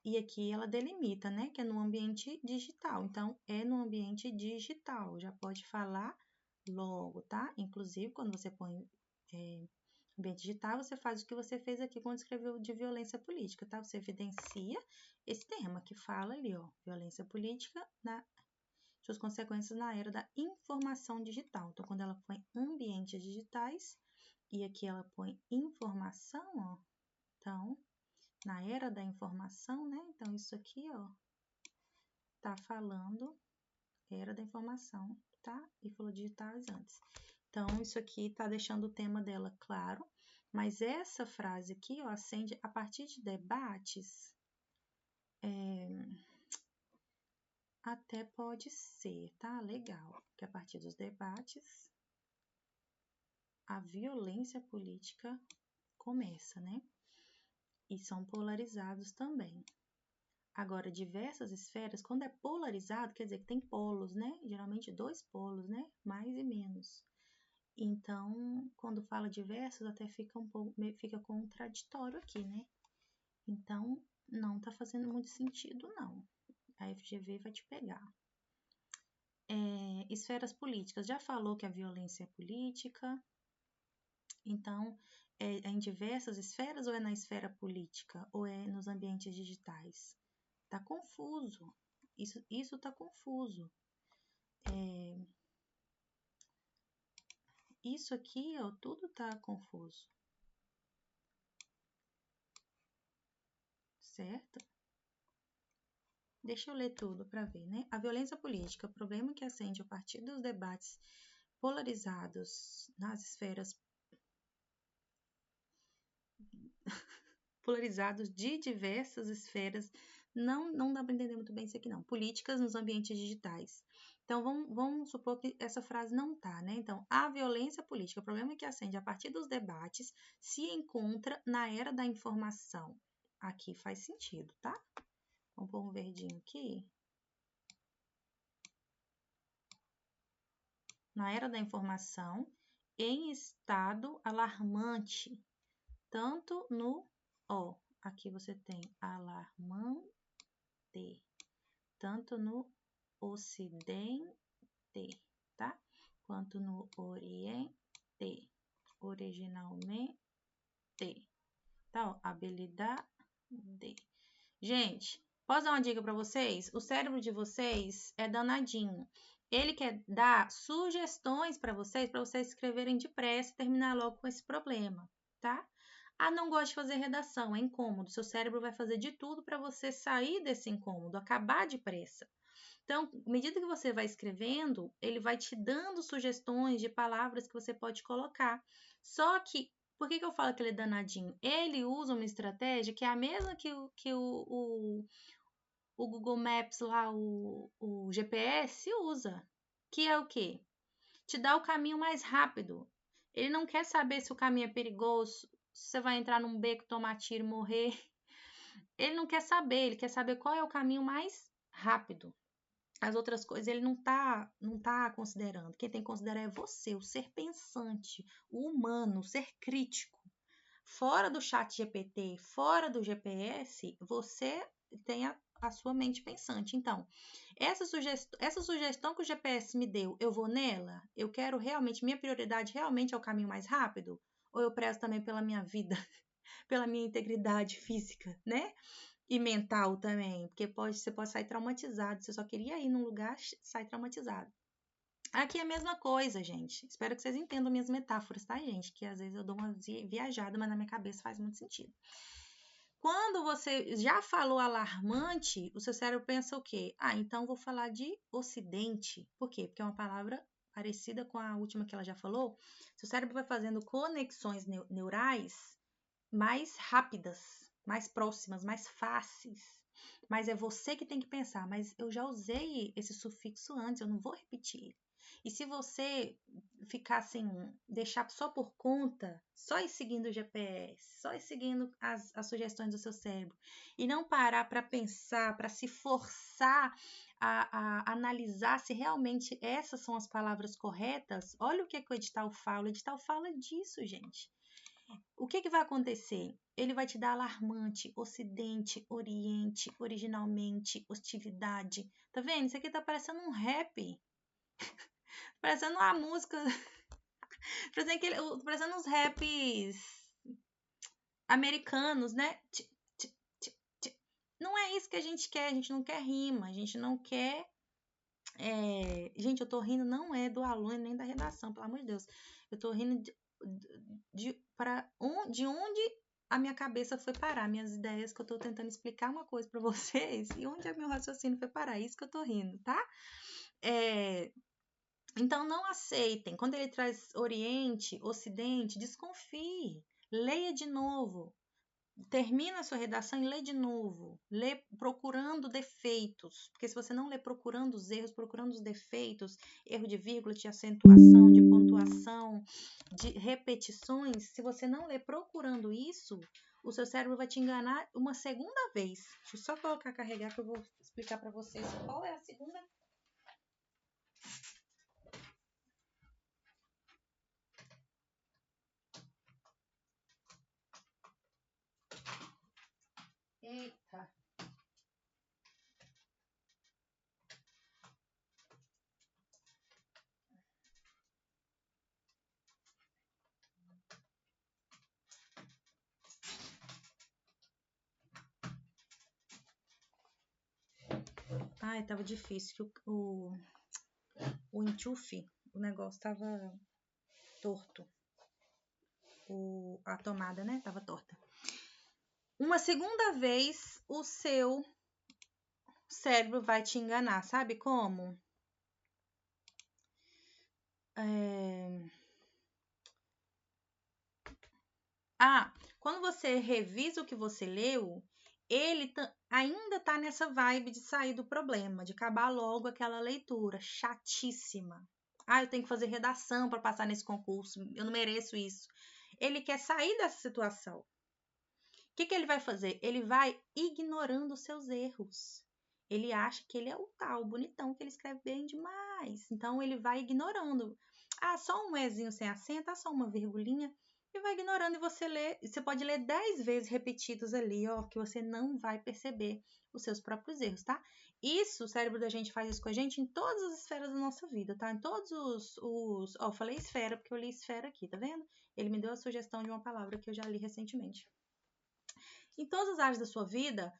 E aqui ela delimita, né, que é no ambiente digital. Então, é no ambiente digital, já pode falar logo, tá? Inclusive, quando você põe ambiente digital, você faz o que você fez aqui quando escreveu de violência política, tá? Você evidencia esse tema que fala ali, ó, violência política, suas consequências na era da informação digital. Então, quando ela põe ambientes digitais e aqui ela põe informação, ó, então, na era da informação, né? Então, isso aqui, ó, tá falando era da informação, tá? E falou digitais antes. Então, isso aqui tá deixando o tema dela claro, mas essa frase aqui, ó, acende a partir de debates, até pode ser, tá? Legal, que a partir dos debates, a violência política começa, né? E são polarizados também. Agora, diversas esferas, quando é polarizado, quer dizer que tem polos, né? Geralmente 2 polos, né? Mais e menos. Então, quando fala diversos, até fica fica contraditório aqui, né? Então, não tá fazendo muito sentido, não. A FGV vai te pegar. Esferas políticas. Já falou que a violência é política. Então, é em diversas esferas ou é na esfera política? Ou é nos ambientes digitais? Tá confuso. Isso tá confuso. Isso aqui, ó, tudo tá confuso. Certo? Deixa eu ler tudo para ver, né? A violência política, problema que acende a partir dos debates polarizados nas esferas polarizados de diversas esferas. Não dá para entender muito bem isso aqui, não. Políticas nos ambientes digitais. Então, vamos supor que essa frase não tá, né? Então, a violência política, o problema que acende a partir dos debates, se encontra na era da informação. Aqui faz sentido, tá? Vamos pôr um verdinho aqui. Na era da informação, em estado alarmante, tanto no, ó, aqui você tem alarmante, tanto no ocidente, tá? Quanto no oriente, originalmente, tá? Ó, habilidade. Gente, Posso dar uma dica para vocês? O cérebro de vocês é danadinho. Ele quer dar sugestões para vocês escreverem depressa e terminar logo com esse problema, tá? Ah, não gosto de fazer redação, é incômodo. Seu cérebro vai fazer de tudo para você sair desse incômodo, acabar depressa. Então, à medida que você vai escrevendo, ele vai te dando sugestões de palavras que você pode colocar. Só que, por que eu falo que ele é danadinho? Ele usa uma estratégia que é a mesma que o Google Maps lá, o GPS usa. Que é o quê? Te dá o caminho mais rápido. Ele não quer saber se o caminho é perigoso, se você vai entrar num beco, tomar tiro e morrer. Ele não quer saber, ele quer saber qual é o caminho mais rápido. As outras coisas ele não tá considerando. Quem tem que considerar é você, o ser pensante, o humano, o ser crítico. Fora do chat GPT, fora do GPS, você tem a sua mente pensante. Então, essa sugestão que o GPS me deu, eu vou nela? Eu quero realmente, minha prioridade realmente é o caminho mais rápido? Ou eu prezo também pela minha vida, pela minha integridade física, né? E mental também, porque você pode sair traumatizado. Você só queria ir num lugar, sai traumatizado. Aqui é a mesma coisa, gente. Espero que vocês entendam minhas metáforas, tá, gente? Que às vezes eu dou uma viajada, mas na minha cabeça faz muito sentido. Quando você já falou alarmante, o seu cérebro pensa o quê? Ah, então vou falar de ocidente. Por quê? Porque é uma palavra parecida com a última que ela já falou. Seu cérebro vai fazendo conexões neurais mais rápidas, mais próximas, mais fáceis. Mas é você que tem que pensar. Mas eu já usei esse sufixo antes, eu não vou repetir. E se você ficar assim, deixar só por conta, só ir seguindo o GPS, só ir seguindo as sugestões do seu cérebro, e não parar para pensar, para se forçar a analisar se realmente essas são as palavras corretas, olha o que o edital fala. O edital fala disso, gente. O que vai acontecer? Ele vai te dar alarmante, ocidente, oriente, originalmente, hostilidade. Tá vendo? Isso aqui tá parecendo um rap. Parecendo uma música. Parecendo uns raps americanos, né? Não é isso que a gente quer. A gente não quer rima. A gente não quer. Gente, eu tô rindo não é do aluno nem da redação, pelo amor de Deus. Eu tô rindo de onde a minha cabeça foi parar, minhas ideias, que eu tô tentando explicar uma coisa para vocês e onde o meu raciocínio foi parar. Isso que eu tô rindo, tá? Então, não aceitem. Quando ele traz Oriente, Ocidente, desconfie. Leia de novo. Termina a sua redação e lê de novo. Lê procurando defeitos. Porque se você não lê procurando os erros, procurando os defeitos, erro de vírgula, de acentuação, de pontuação, de repetições, se você não lê procurando isso, o seu cérebro vai te enganar uma segunda vez. Deixa eu só colocar carregar que eu vou explicar para vocês qual é a segunda. Eita. Ai, tava difícil. O enchufe, o negócio tava torto. A tomada, né? Tava torta. Uma segunda vez, o seu cérebro vai te enganar. Sabe como? Quando você revisa o que você leu, ele ainda tá nessa vibe de sair do problema, de acabar logo aquela leitura chatíssima. Eu tenho que fazer redação para passar nesse concurso, eu não mereço isso. Ele quer sair dessa situação. O que ele vai fazer? Ele vai ignorando os seus erros. Ele acha que ele é o tal bonitão, que ele escreve bem demais. Então, ele vai ignorando. Só um ezinho sem acento, só uma virgulinha. E vai ignorando e você pode ler 10 vezes repetidos ali, ó, que você não vai perceber os seus próprios erros, tá? O cérebro da gente faz isso com a gente em todas as esferas da nossa vida, tá? Em todos eu falei esfera porque eu li esfera aqui, tá vendo? Ele me deu a sugestão de uma palavra que eu já li recentemente. Em todas as áreas da sua vida,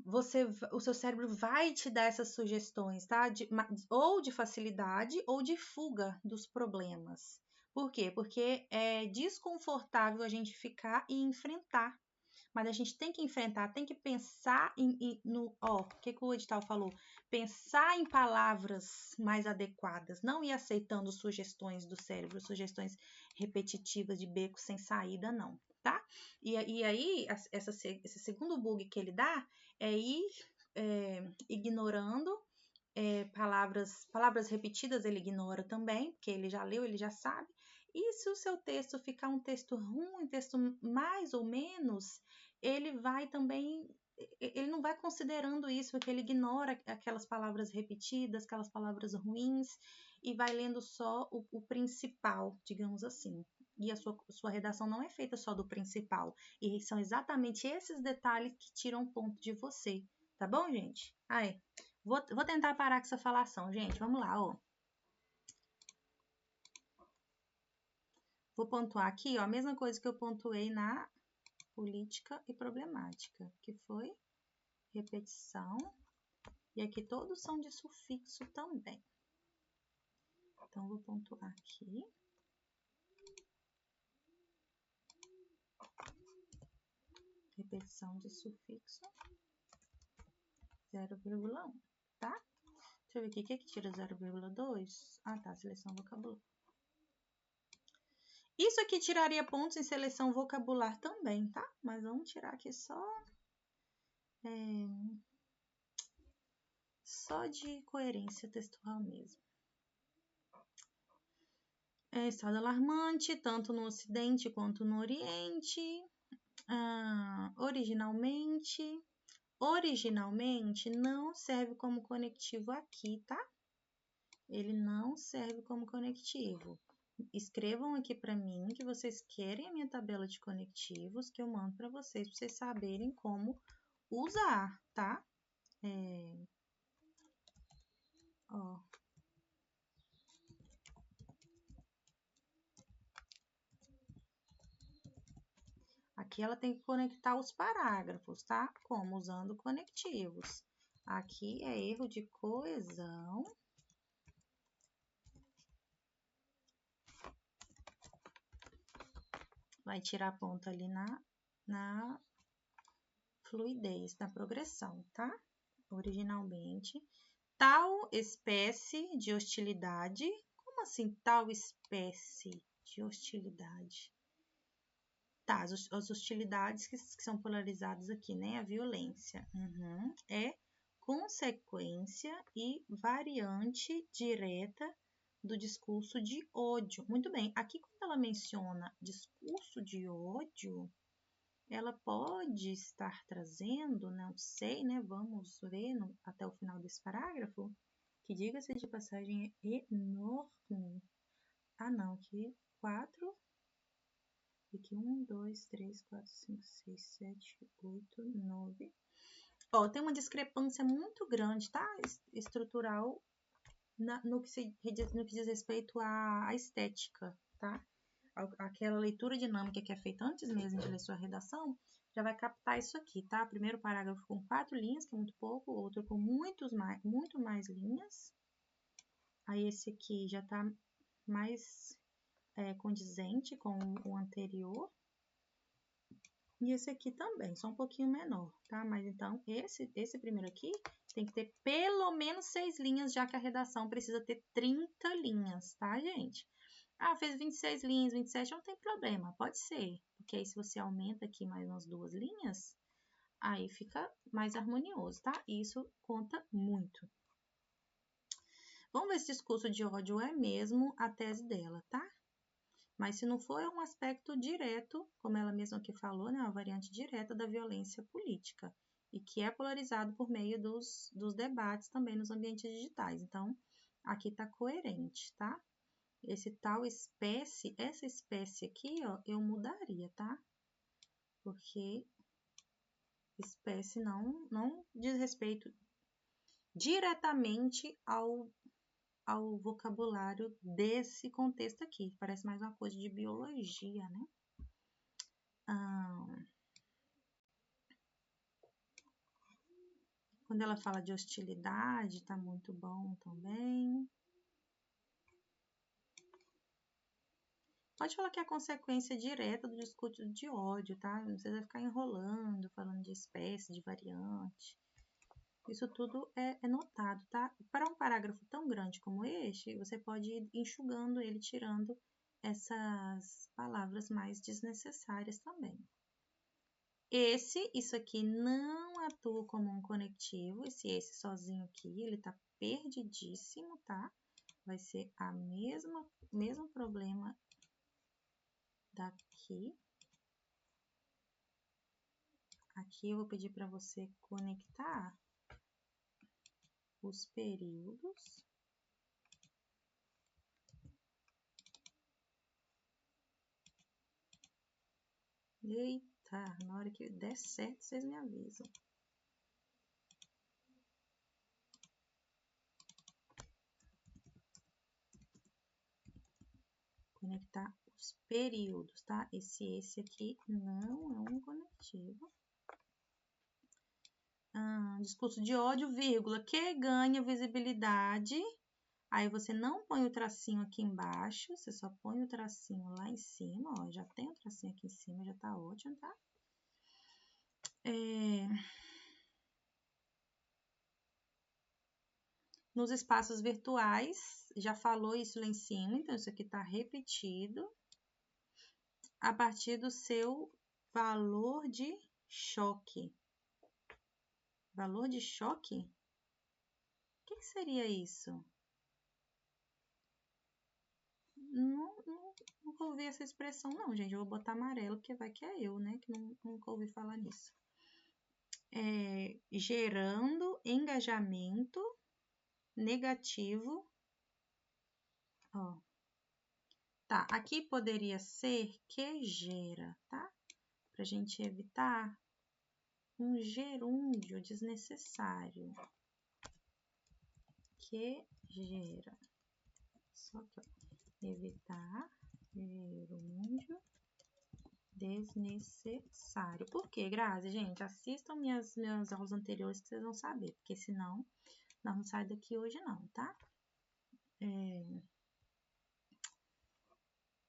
o seu cérebro vai te dar essas sugestões, tá? Ou de facilidade ou de fuga dos problemas. Por quê? Porque é desconfortável a gente ficar e enfrentar. Mas a gente tem que enfrentar, tem que pensar no. Ó, o que o edital falou? Pensar em palavras mais adequadas, não ir aceitando sugestões do cérebro, sugestões repetitivas de beco sem saída, não, tá? E aí, esse segundo bug que ele dá é ir ignorando palavras repetidas, ele ignora também, porque ele já leu, ele já sabe. E se o seu texto ficar um texto ruim, um texto mais ou menos, ele vai também, ele não vai considerando isso, porque ele ignora aquelas palavras repetidas, aquelas palavras ruins, e vai lendo só o principal, digamos assim. E a sua redação não é feita só do principal. E são exatamente esses detalhes que tiram ponto de você. Tá bom, gente? Aí, vou tentar parar com essa falação, gente. Vamos lá, ó. Vou pontuar aqui, ó, a mesma coisa que eu pontuei na política e problemática, que foi repetição. E aqui todos são de sufixo também. Então, vou pontuar aqui. Repetição de sufixo 0,1, tá? Deixa eu ver aqui, o que tira 0,2? Ah, tá, seleção vocabular. Isso aqui tiraria pontos em seleção vocabular também, tá? Mas vamos tirar aqui só de coerência textual mesmo. É estado alarmante, tanto no Ocidente quanto no Oriente. Originalmente não serve como conectivo aqui, tá? Ele não serve como conectivo. Escrevam aqui para mim que vocês querem a minha tabela de conectivos que eu mando para vocês saberem como usar, tá? Ó. Aqui ela tem que conectar os parágrafos, tá? Como? Usando conectivos. Aqui é erro de coesão. Vai tirar ponto ali na fluidez, na progressão, tá? Originalmente. Tal espécie de hostilidade. Como assim tal espécie de hostilidade? Tá, as hostilidades que são polarizadas aqui, né? A violência. É consequência e variante direta do discurso de ódio. Muito bem, aqui quando ela menciona discurso de ódio, ela pode estar trazendo, não sei, né? Vamos ver até o final desse parágrafo, que diga-se de passagem é enorme. Ah, não, aqui 4... Aqui 1, 2, 3, 4, 5, 6, 7, 8, 9. Ó, tem uma discrepância muito grande, tá? Estrutural no que diz respeito à estética, tá? Aquela leitura dinâmica que é feita antes mesmo de ler sua redação, já vai captar isso aqui, tá? Primeiro parágrafo com 4 linhas, que é muito pouco, outro com muito mais linhas. Aí esse aqui já tá mais condizente com o anterior. E esse aqui também, só um pouquinho menor, tá? Mas então, esse primeiro aqui tem que ter pelo menos 6 linhas, já que a redação precisa ter 30 linhas, tá, gente? Ah, fez 26 linhas, 27, não tem problema, pode ser. Porque aí, se você aumenta aqui mais umas 2 linhas, aí fica mais harmonioso, tá? E isso conta muito. Vamos ver se discurso de ódio é mesmo a tese dela, tá? Mas se não for, é um aspecto direto, como ela mesma aqui falou, né, uma variante direta da violência política, e que é polarizado por meio dos debates também nos ambientes digitais. Então, aqui está coerente, tá? Esse tal espécie, essa espécie aqui, ó, eu mudaria, tá? Porque espécie não diz respeito diretamente ao vocabulário desse contexto aqui. Parece mais uma coisa de biologia, né? Quando ela fala de hostilidade, tá muito bom também. Pode falar que é a consequência direta do discurso de ódio, tá? Não precisa ficar enrolando, falando de espécie, de variante. Isso tudo é notado, tá? Para um parágrafo tão grande como este, você pode ir enxugando ele, tirando essas palavras mais desnecessárias também. Isso aqui não atua como um conectivo. Esse sozinho aqui, ele tá perdidíssimo, tá? Vai ser o mesmo problema daqui. Aqui eu vou pedir para você conectar os períodos. Eita, na hora que der certo, vocês me avisam. Conectar os períodos, tá? Esse aqui não é um conectivo. Discurso de ódio, vírgula, que ganha visibilidade. Aí você não põe o tracinho aqui embaixo, você só põe o tracinho lá em cima, ó. Já tem o tracinho aqui em cima, já tá ótimo, tá? Nos espaços virtuais, já falou isso lá em cima, então isso aqui tá repetido. A partir do seu valor de choque. Valor de choque? O que seria isso? Nunca ouvi essa expressão, não, gente. Eu vou botar amarelo, porque vai que é eu, né? Que nunca ouvi falar nisso. Gerando engajamento negativo. Ó. Tá, aqui poderia ser que gera, tá? Pra gente evitar um gerúndio desnecessário. Que gera. Só que, ó, evitar gerúndio desnecessário. Por quê, Grazi? Gente, assistam minhas aulas anteriores que vocês vão saber, porque senão nós não saímos daqui hoje não, tá?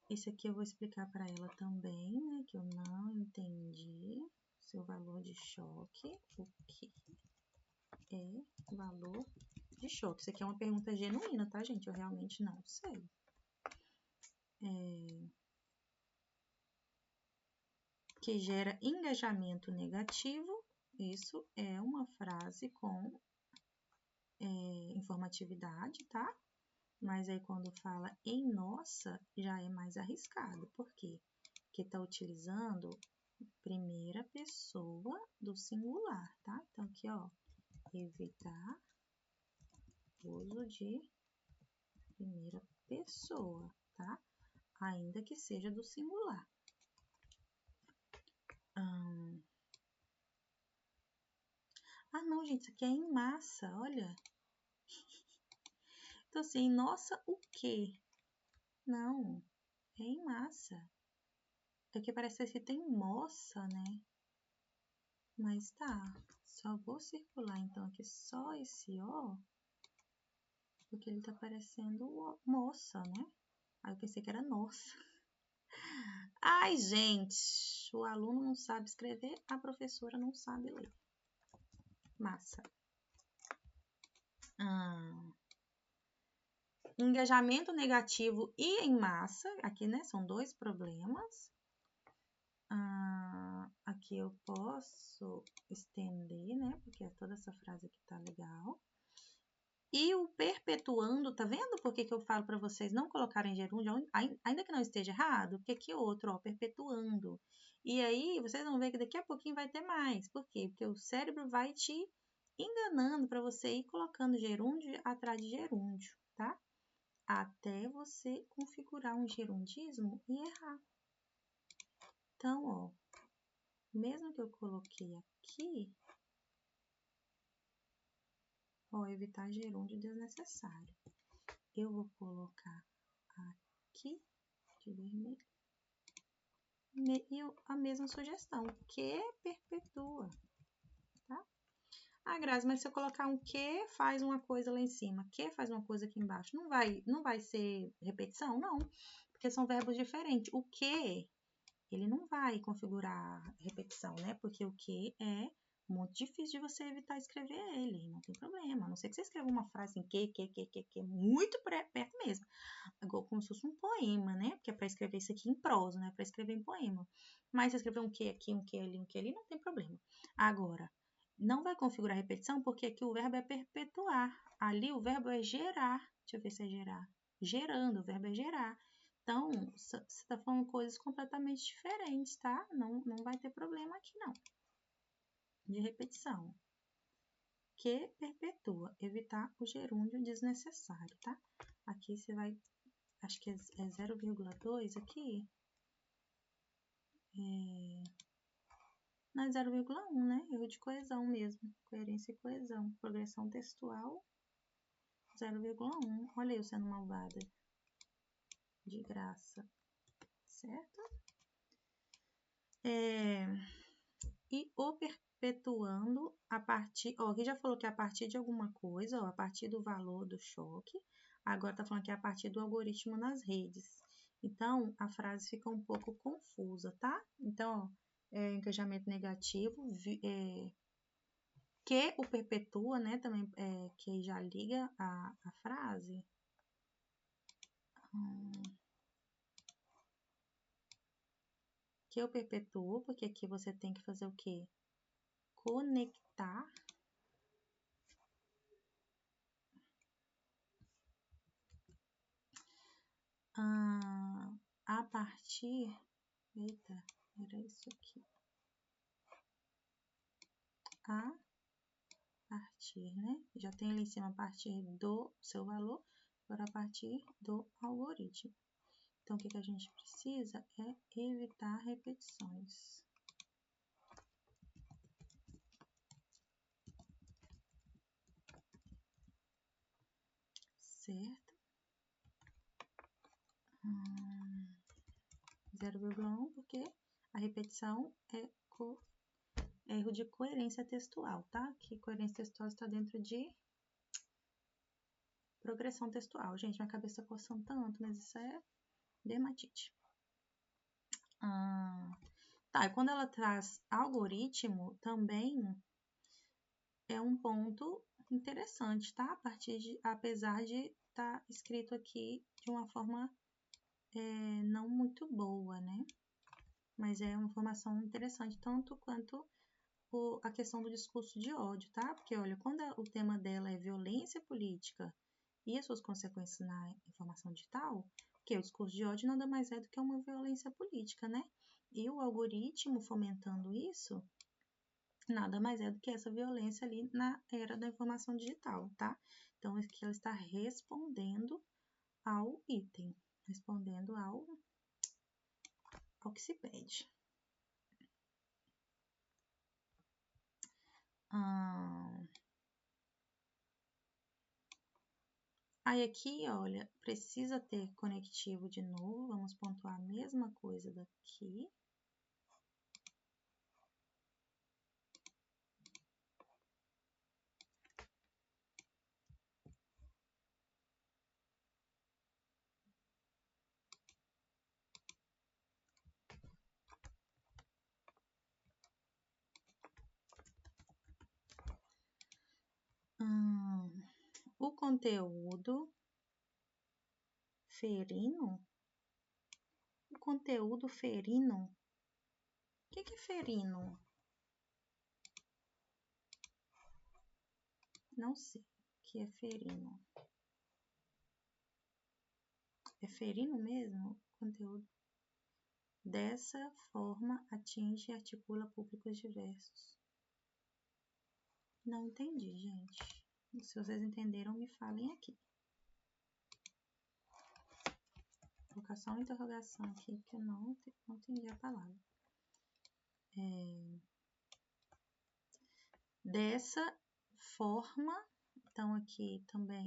Esse aqui eu vou explicar para ela também, né? Que eu não entendi. Seu valor de choque. O que é valor de choque? Isso aqui é uma pergunta genuína, tá, gente? Eu realmente não sei. Que gera engajamento negativo. Isso é uma frase com informatividade, tá? Mas aí quando fala em nossa, já é mais arriscado. Por quê? Porque está utilizando primeira pessoa do singular, tá? Então aqui, ó, evitar uso de primeira pessoa, tá? Ainda que seja do singular. Não, gente, isso aqui é em massa, olha. Então, assim, nossa, o quê? Não, é em massa. Aqui parece que tem moça, né? Mas tá, só vou circular então aqui só esse ó, porque ele tá parecendo moça, né? Aí eu pensei que era nossa. Ai, gente, o aluno não sabe escrever, a professora não sabe ler. Massa. Engajamento negativo e em massa, aqui, né, são dois problemas. Aqui eu posso estender, né, porque toda essa frase aqui tá legal. E o perpetuando, tá vendo por que eu falo para vocês não colocarem gerúndio, ainda que não esteja errado? Porque aqui outro, ó, perpetuando. E aí, vocês vão ver que daqui a pouquinho vai ter mais. Por quê? Porque o cérebro vai te enganando para você ir colocando gerúndio atrás de gerúndio, tá? Até você configurar um gerundismo e errar. Então, ó, mesmo que eu coloquei aqui, ó, evitar gerúndio desnecessário. Eu vou colocar aqui de vermelho. E a mesma sugestão, que perpetua, tá? Ah, Grazi, mas se eu colocar um que, faz uma coisa lá em cima, que faz uma coisa aqui embaixo, não vai ser repetição? Não, porque são verbos diferentes. O que, ele não vai configurar repetição, né? Porque o que é muito difícil de você evitar escrever ele, não tem problema. A não ser que você escreva uma frase em que, muito perto mesmo. Agora, como se fosse um poema, né? Porque é para escrever isso aqui em prosa, não é para escrever em poema. Mas se escrever um que aqui, um que ali, não tem problema. Agora, não vai configurar repetição porque aqui o verbo é perpetuar. Ali o verbo é gerar. Deixa eu ver se é gerar. Gerando, o verbo é gerar. Então, você está falando coisas completamente diferentes, tá? Não vai ter problema aqui, não. De repetição. Que perpetua. Evitar o gerúndio desnecessário, tá? Aqui você vai... Acho que é 0,2 aqui. Não é 0,1, né? Erro de coesão mesmo. Coerência e coesão. Progressão textual, 0,1. Olha eu sendo malvada. De graça. Certo? E o perpetuando a partir... Ó, aqui já falou que é a partir de alguma coisa, ó, a partir do valor do choque. Agora tá falando que é a partir do algoritmo nas redes. Então, a frase fica um pouco confusa, tá? Então, ó, engajamento negativo, que o perpetua, né? Também que já liga a frase. Que eu perpetuo, porque aqui você tem que fazer o quê? Conectar a partir... Eita, era isso aqui. A partir, né? Já tem ali em cima a partir do seu valor, agora a partir do algoritmo. Então, o que a gente precisa é evitar repetições. Certo? 0,1, porque a repetição é erro de coerência textual, tá? Que coerência textual está dentro de progressão textual. Gente, minha cabeça tá coçando tanto, mas isso é dermatite. Tá, e quando ela traz algoritmo, também é um ponto interessante, tá? Apesar de estar escrito aqui de uma forma não muito boa, né? Mas é uma informação interessante, tanto quanto a questão do discurso de ódio, tá? Porque, olha, quando o tema dela é violência política e as suas consequências na informação digital, que o discurso de ódio nada mais é do que uma violência política, né? E o algoritmo fomentando isso, nada mais é do que essa violência ali na era da informação digital, tá? Então, aqui ela está respondendo ao item, respondendo ao que se pede. Aí aqui, olha, precisa ter conectivo de novo, vamos pontuar a mesma coisa daqui. O conteúdo ferino? O conteúdo ferino? O que é ferino? Não sei o que é ferino. É ferino mesmo? Conteúdo. Dessa forma, atinge e articula públicos diversos. Não entendi, gente. Se vocês entenderam, me falem aqui. Colocação interrogação aqui, que eu não entendi a palavra. Dessa forma, então aqui também,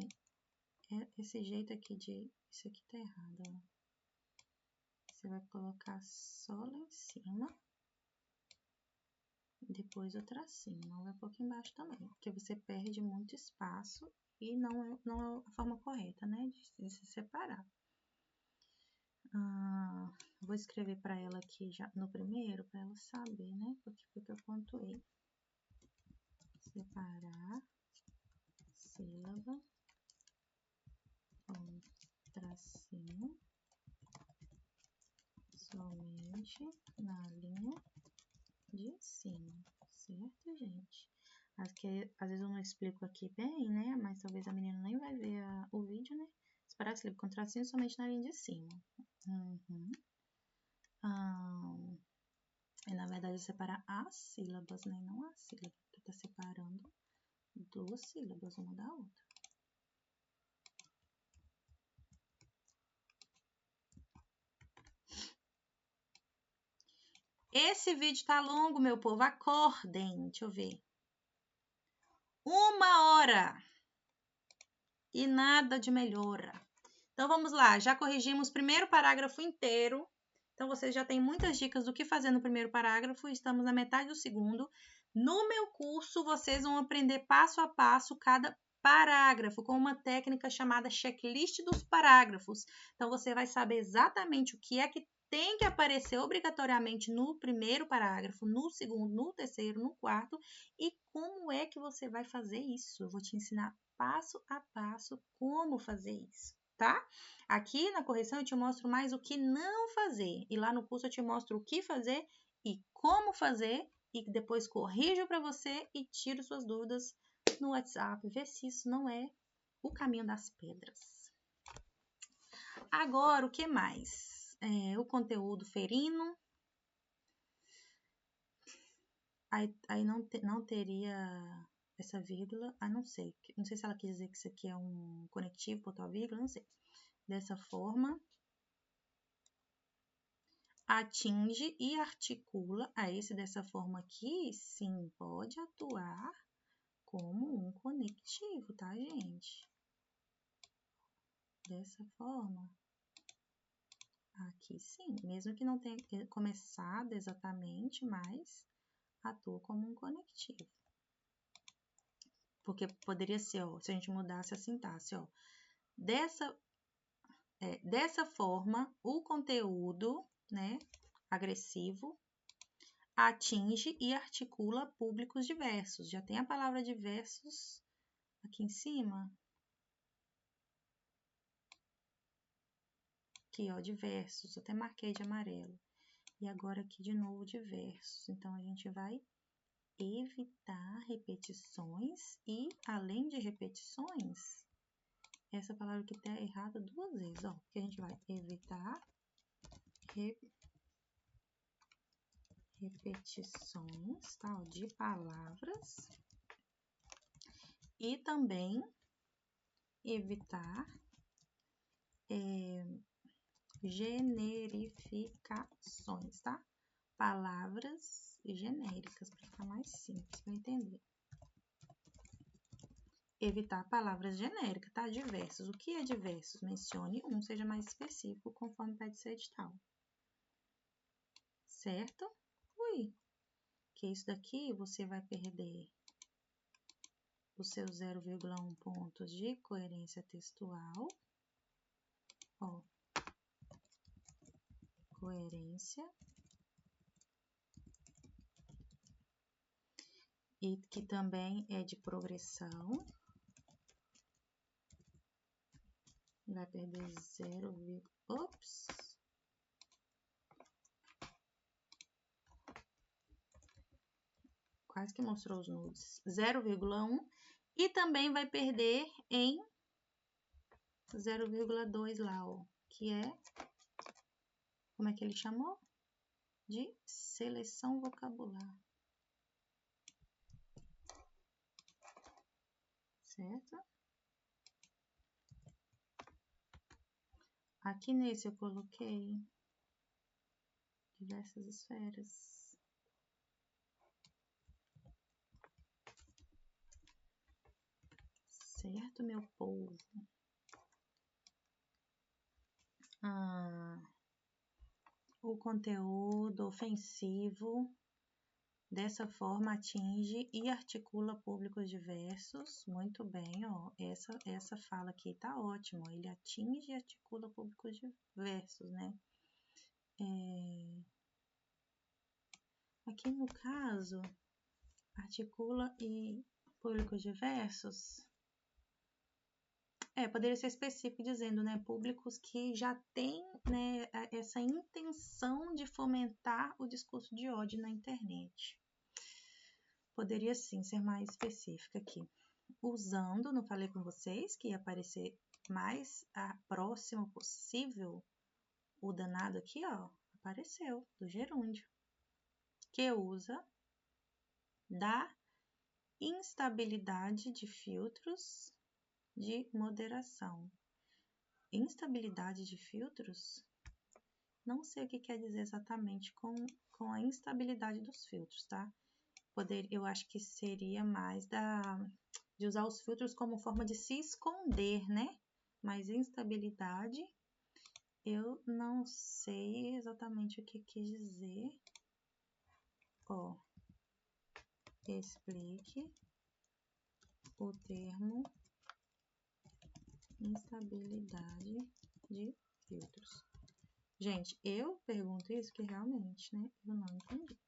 esse jeito aqui de... Isso aqui tá errado, ó. Você vai colocar só lá em cima. depois o tracinho, não vai pôr aqui embaixo também, porque você perde muito espaço e não é a forma correta, né, de se separar. Vou escrever para ela aqui já no primeiro, para ela saber, né, porque foi que eu pontuei. Separar sílaba com tracinho somente na linha de cima, certo, gente? Aqui, às vezes eu não explico aqui bem, né? Mas talvez a menina nem vai ver o vídeo, né? Separar sílaba com tracinho somente na linha de cima. E na verdade é separar as sílabas, né? Não a sílaba, porque tá separando duas sílabas uma da outra. Esse vídeo tá longo, meu povo. Acordem. Deixa eu ver. 1 hora. E nada de melhora. Então, vamos lá. Já corrigimos o primeiro parágrafo inteiro. Então, vocês já têm muitas dicas do que fazer no primeiro parágrafo. Estamos na metade do segundo. No meu curso, vocês vão aprender passo a passo cada parágrafo com uma técnica chamada checklist dos parágrafos. Então, você vai saber exatamente o que é que tem que aparecer obrigatoriamente no primeiro parágrafo, no segundo, no terceiro, no quarto e como é que você vai fazer isso. Eu vou te ensinar passo a passo como fazer isso, tá? Aqui na correção eu te mostro mais o que não fazer e lá no curso eu te mostro o que fazer e como fazer e depois corrijo para você e tiro suas dúvidas no WhatsApp, ver se isso não é o caminho das pedras. Agora, o que mais? O conteúdo ferino. Aí não teria essa vírgula. Não sei. Não sei se ela quis dizer que isso aqui é um conectivo, botou a vírgula, não sei. Dessa forma, atinge e articula. Esse dessa forma aqui, sim, pode atuar como um conectivo, tá, gente? Dessa forma. Aqui sim, mesmo que não tenha começado exatamente, mas atua como um conectivo. Porque poderia ser, ó, se a gente mudasse a sintaxe, ó. Dessa forma, o conteúdo, né, agressivo, atinge e articula públicos diversos. Já tem a palavra diversos aqui em cima. Aqui, ó, diversos. Até marquei de amarelo. E agora aqui de novo diversos. Então, a gente vai evitar repetições e, além de repetições, essa palavra aqui tá errada 2 vezes, ó. Porque a gente vai evitar repetições, tá? Ó, de palavras e também evitar generificações, tá? Palavras genéricas, para ficar mais simples para entender. Evitar palavras genéricas, tá? Diversos. O que é diversos? Mencione um, seja mais específico, conforme pede seu edital. Certo? Ui. Que isso daqui você vai perder os seus 0,1 pontos de coerência textual. Ó. Coerência. E que também é de progressão. Vai perder 0, ops. Quase que mostrou os nudes. 0,1 e também vai perder em 0,2 lá, ó, que é, como é que ele chamou? De seleção vocabular. Certo? Aqui nesse eu coloquei diversas esferas. Certo, meu povo? O conteúdo ofensivo Dessa forma, atinge e articula públicos diversos. Muito bem, ó. Essa fala aqui tá ótima. Ele atinge e articula públicos diversos, né? Aqui no caso, articula e públicos diversos. Poderia ser específico dizendo, né? Públicos que já têm, né, essa intenção de fomentar o discurso de ódio na internet. Poderia sim ser mais específica aqui. Usando, não falei com vocês que ia aparecer mais próximo possível o danado aqui, ó, apareceu, do gerúndio, que usa da instabilidade de filtros de moderação. Instabilidade de filtros? Não sei o que quer dizer exatamente com a instabilidade dos filtros, tá? Eu acho que seria mais de usar os filtros como forma de se esconder, né? Mas instabilidade, eu não sei exatamente o que quis dizer. Ó, explique o termo instabilidade de filtros. Gente, eu pergunto isso que realmente, né? Eu não entendi.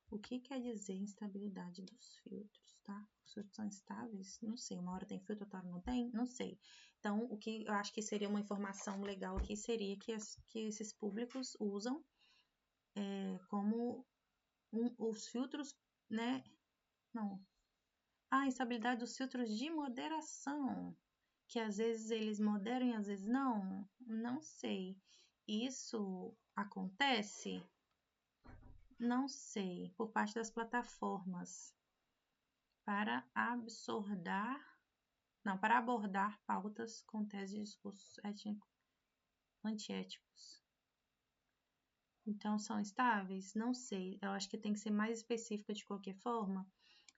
O que quer dizer instabilidade dos filtros, tá? Os filtros são estáveis? Não sei. Uma hora tem filtro, outra hora não tem? Não sei. Então, o que eu acho que seria uma informação legal aqui seria que esses públicos usam como os filtros, né? Não. A instabilidade dos filtros de moderação. Que às vezes eles moderam e às vezes não. Não sei. Isso acontece? Não sei, por parte das plataformas para abordar pautas com tese de discursos antiéticos. Então, são estáveis? Não sei. Eu acho que tem que ser mais específica de qualquer forma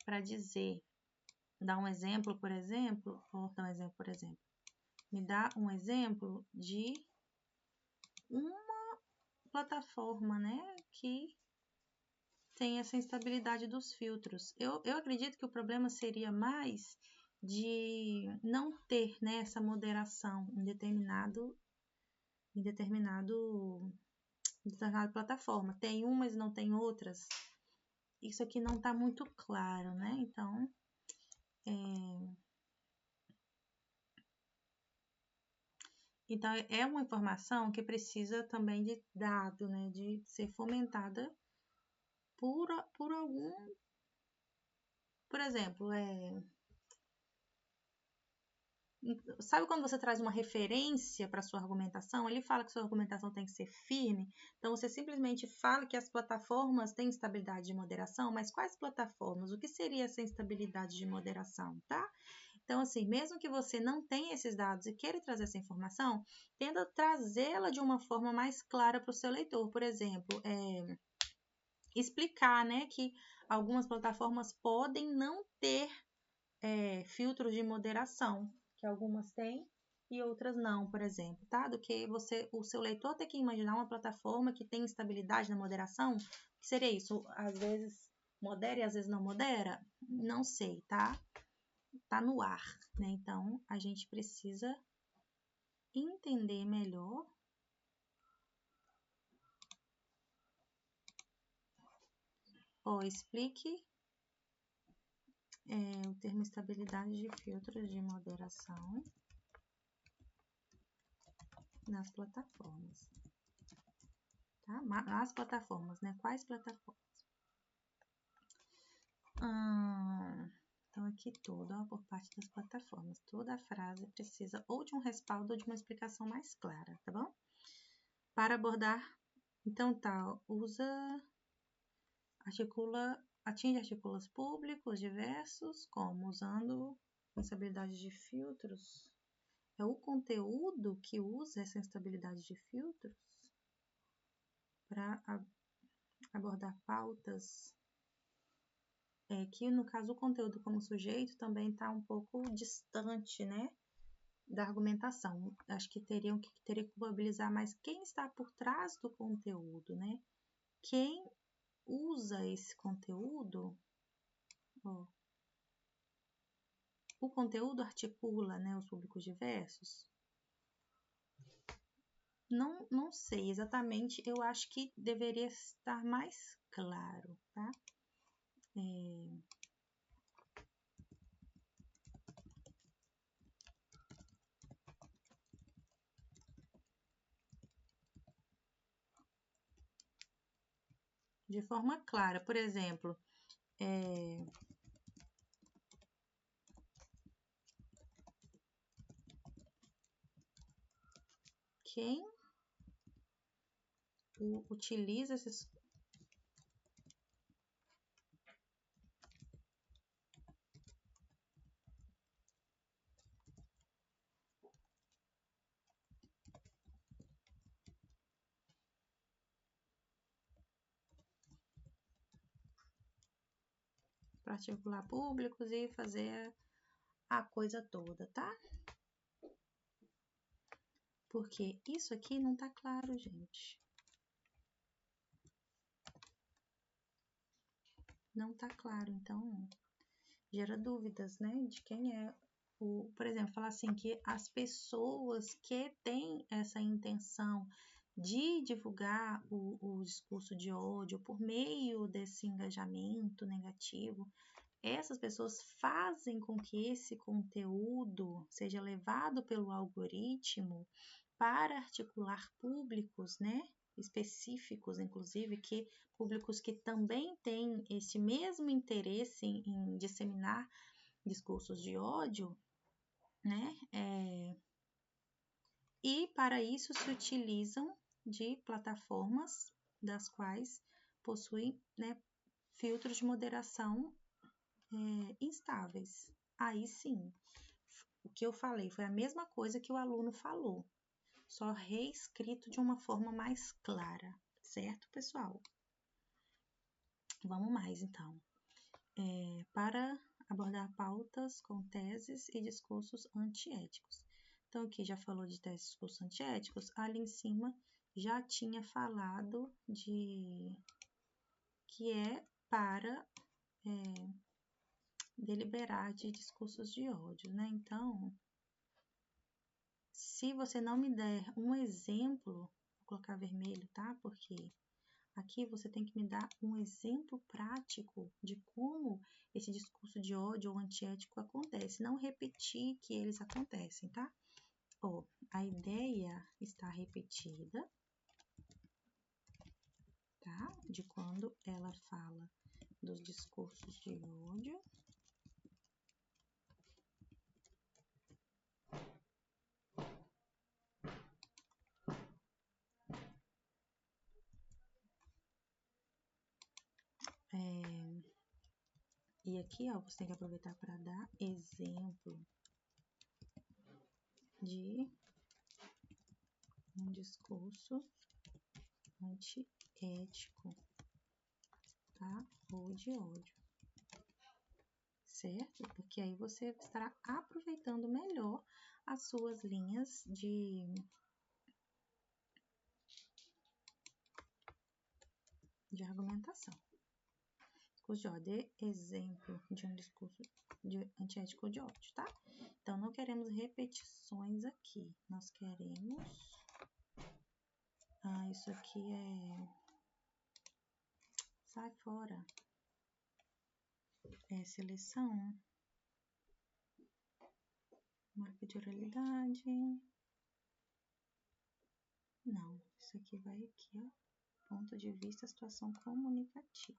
para dizer. Dar um exemplo, por exemplo. Vou dar um exemplo, por exemplo. Me dá um exemplo de uma plataforma, né, que tem essa instabilidade dos filtros. Eu acredito que o problema seria mais de não ter, né, essa moderação em determinada plataforma. Tem umas, não tem outras. Isso aqui não está muito claro, né? Então, é uma informação que precisa também de dado, né? De ser fomentada por algum... Por exemplo, sabe quando você traz uma referência para sua argumentação? Ele fala que sua argumentação tem que ser firme. Então, você simplesmente fala que as plataformas têm estabilidade de moderação, mas quais plataformas? O que seria essa instabilidade de moderação, tá? Então, assim, mesmo que você não tenha esses dados e queira trazer essa informação, tenta trazê-la de uma forma mais clara para o seu leitor. Por exemplo, explicar, né, que algumas plataformas podem não ter filtros de moderação, que algumas têm e outras não, por exemplo, tá? Do que o seu leitor ter que imaginar uma plataforma que tem estabilidade na moderação, que seria isso? Às vezes modera e às vezes não modera? Não sei, tá? Tá no ar, né? Então, a gente precisa entender melhor explique o termo estabilidade de filtros de moderação nas plataformas. Tá? Nas plataformas, né? Quais plataformas? Então, aqui tudo, ó, por parte das plataformas. Toda a frase precisa ou de um respaldo ou de uma explicação mais clara, tá bom? Para abordar, então tá, atinge artículos públicos diversos, como usando instabilidade de filtros. É o conteúdo que usa essa instabilidade de filtros para abordar pautas que, no caso, o conteúdo como sujeito também está um pouco distante, né, da argumentação. Acho que teria que mobilizar mais quem está por trás do conteúdo, né? usa esse conteúdo, ó, o conteúdo articula, né, os públicos diversos? Não sei exatamente, eu acho que deveria estar mais claro, tá? De forma clara, por exemplo, quem utiliza esses para articular públicos e fazer a coisa toda, tá? Porque isso aqui não tá claro, gente. Não tá claro, então gera dúvidas, né? De quem é o, por exemplo, falar assim que as pessoas que têm essa intenção de divulgar o discurso de ódio por meio desse engajamento negativo, essas pessoas fazem com que esse conteúdo seja levado pelo algoritmo para articular públicos, né, específicos, inclusive, que públicos que também têm esse mesmo interesse em disseminar discursos de ódio, né, e para isso se utilizam de plataformas das quais possuem, né, filtros de moderação instáveis. Aí sim, o que eu falei foi a mesma coisa que o aluno falou, só reescrito de uma forma mais clara, certo, pessoal? Vamos mais, então. Para abordar pautas com teses e discursos antiéticos. Então, aqui já falou de teses e discursos antiéticos, ali em cima já tinha falado de que é para deliberar de discursos de ódio, né? Então, se você não me der um exemplo, vou colocar vermelho, tá? Porque aqui você tem que me dar um exemplo prático de como esse discurso de ódio ou antiético acontece, não repetir que eles acontecem, tá? Ó, a ideia está repetida, tá? De quando ela fala dos discursos de ódio. E aqui, ó, você tem que aproveitar para dar exemplo de um discurso antiético, tá? Ou de ódio, certo? Porque aí você estará aproveitando melhor as suas linhas de argumentação. Discurso de ódio, dê exemplo de um discurso antiético de ódio, tá? Então, não queremos repetições aqui. Nós queremos... isso aqui é... Sai fora. É seleção. Marca de oralidade. Não, isso aqui vai aqui, ó. Ponto de vista, situação comunicativa.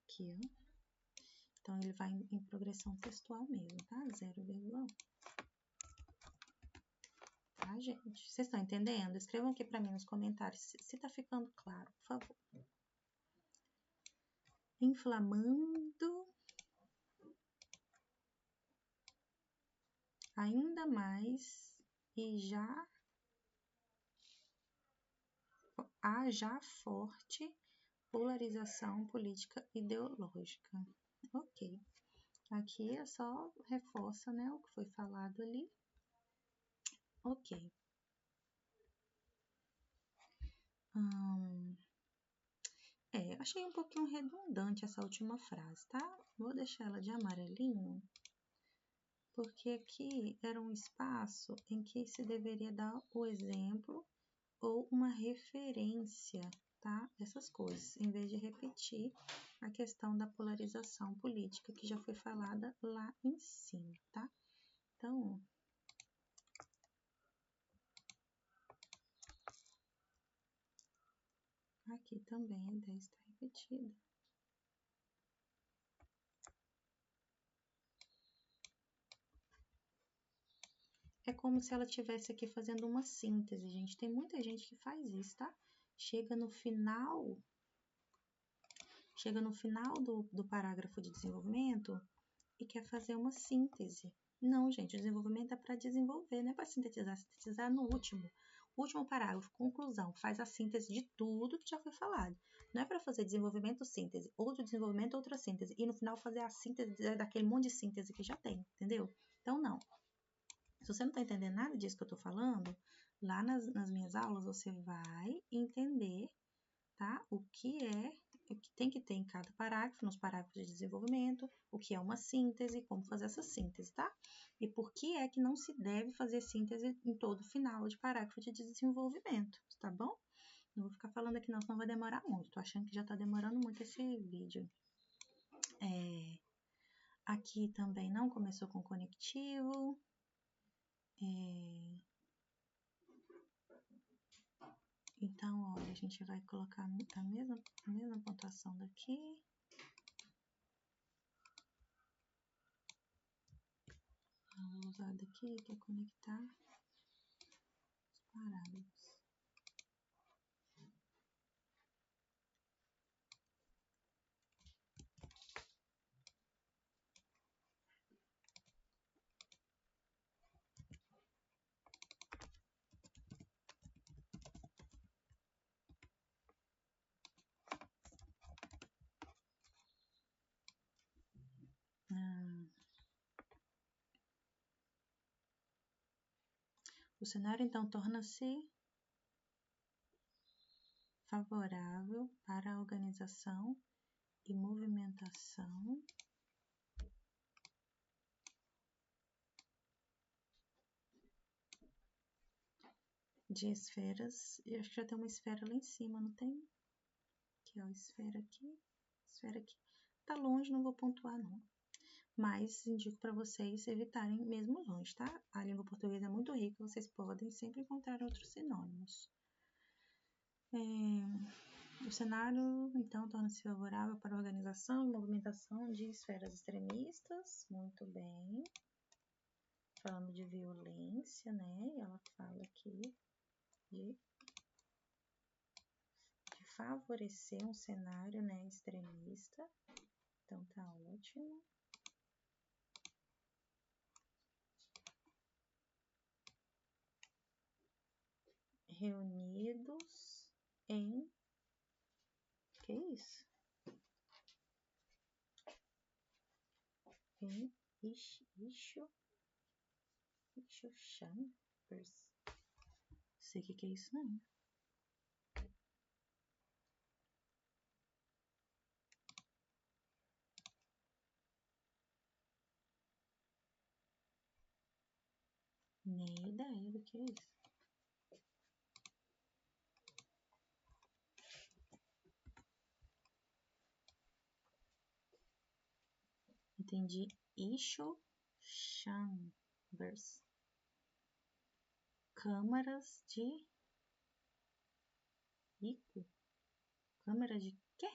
Aqui, ó. Então, ele vai em progressão textual mesmo, tá? 0,1. Tá, gente? Vocês estão entendendo? Escrevam aqui para mim nos comentários se tá ficando claro, por favor. Inflamando ainda mais e já haja forte polarização política ideológica. Ok. Aqui é só reforça, né, o que foi falado ali. Ok. Achei um pouquinho redundante essa última frase, tá? Vou deixar ela de amarelinho, porque aqui era um espaço em que se deveria dar o exemplo ou uma referência, tá? Essas coisas, em vez de repetir a questão da polarização política que já foi falada lá em cima, tá? Então, aqui também a ideia está repetida. É como se ela estivesse aqui fazendo uma síntese, gente. Tem muita gente que faz isso, tá? Chega no final do parágrafo de desenvolvimento e quer fazer uma síntese. Não, gente, o desenvolvimento é para desenvolver, não é para sintetizar. Sintetizar no último parágrafo, conclusão, faz a síntese de tudo que já foi falado. Não é para fazer desenvolvimento, síntese, outro desenvolvimento, outra síntese, e no final fazer a síntese daquele monte de síntese que já tem, entendeu? Então, não. Se você não está entendendo nada disso que eu estou falando, lá nas minhas aulas você vai entender, tá? O que tem que ter em cada parágrafo, nos parágrafos de desenvolvimento, o que é uma síntese, como fazer essa síntese, tá? E por que é que não se deve fazer síntese em todo final de parágrafo de desenvolvimento, tá bom? Não vou ficar falando aqui não, senão vai demorar muito. Tô achando que já tá demorando muito esse vídeo. Aqui também não começou com conectivo. Então, olha, a gente vai colocar a mesma pontuação daqui. Vou usar daqui para conectar os parágrafos. O cenário, então, torna-se favorável para a organização e movimentação de esferas. Eu acho que já tem uma esfera lá em cima, não tem? Aqui, ó, esfera aqui, esfera aqui. Tá longe, não vou pontuar, não. Mas indico para vocês evitarem mesmo longe, tá? A língua portuguesa é muito rica, vocês podem sempre encontrar outros sinônimos. O cenário, então, torna-se favorável para a organização e movimentação de esferas extremistas. Muito bem. Falando de violência, né? Ela fala aqui de favorecer um cenário, né, extremista. Então, tá ótimo. Reunidos em... Que isso? Em Chambers. Não sei o que é isso, não. Nem ideia do que é isso. Entendi. Echo Chambers. Câmaras de... Rico? Câmara de quê?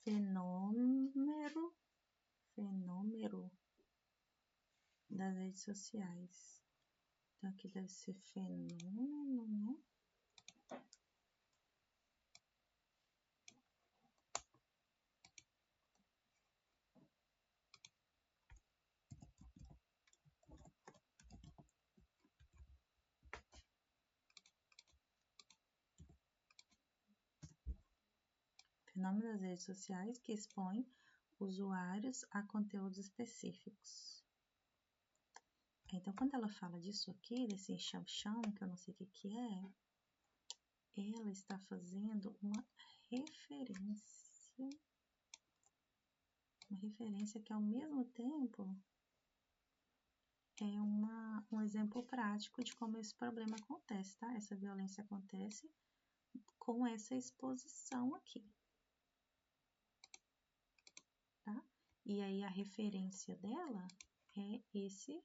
Fenômeno das redes sociais. Então, aqui deve ser fenômeno, né? Fenômeno das redes sociais que expõe usuários a conteúdos específicos. Então, quando ela fala disso aqui, desse chão-chão, que eu não sei o que é, ela está fazendo uma referência que ao mesmo tempo é um exemplo prático de como esse problema acontece, tá? Essa violência acontece com essa exposição aqui, tá? E aí a referência dela é esse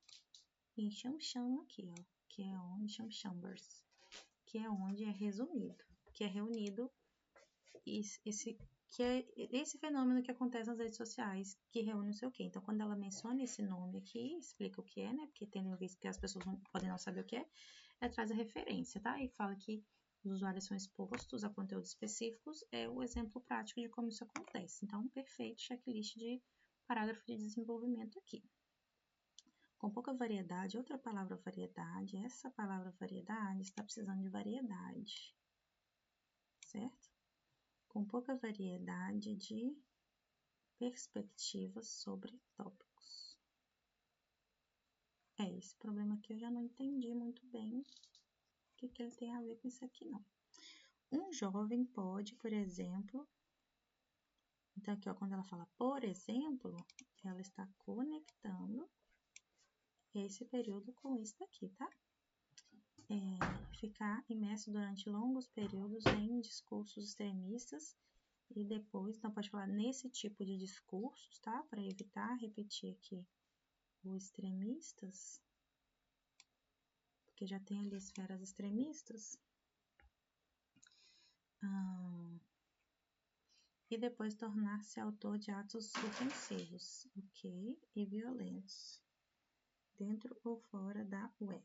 enxam-cham aqui, ó, que é onde chambers, que é onde é resumido, que é reunido esse fenômeno que acontece nas redes sociais, que reúne não sei o quê. Então, quando ela menciona esse nome aqui, explica o que é, né? Porque tendo visto que as pessoas podem não saber o que é, ela traz a referência, tá? E fala que os usuários são expostos a conteúdos específicos, é o exemplo prático de como isso acontece. Então, perfeito checklist de parágrafo de desenvolvimento aqui. Com pouca variedade, outra palavra variedade, essa palavra variedade está precisando de variedade, certo? Com pouca variedade de perspectivas sobre tópicos. Esse problema aqui eu já não entendi muito bem o que ele tem a ver com isso aqui, não. Um jovem pode, por exemplo, então aqui, ó, quando ela fala por exemplo, ela está conectando esse período com isso daqui, tá? Ficar imerso durante longos períodos em discursos extremistas e depois, então pode falar nesse tipo de discursos, tá? Para evitar repetir aqui o extremistas, porque já tem ali esferas extremistas. E depois tornar-se autor de atos ofensivos, ok? E violentos, dentro ou fora da web.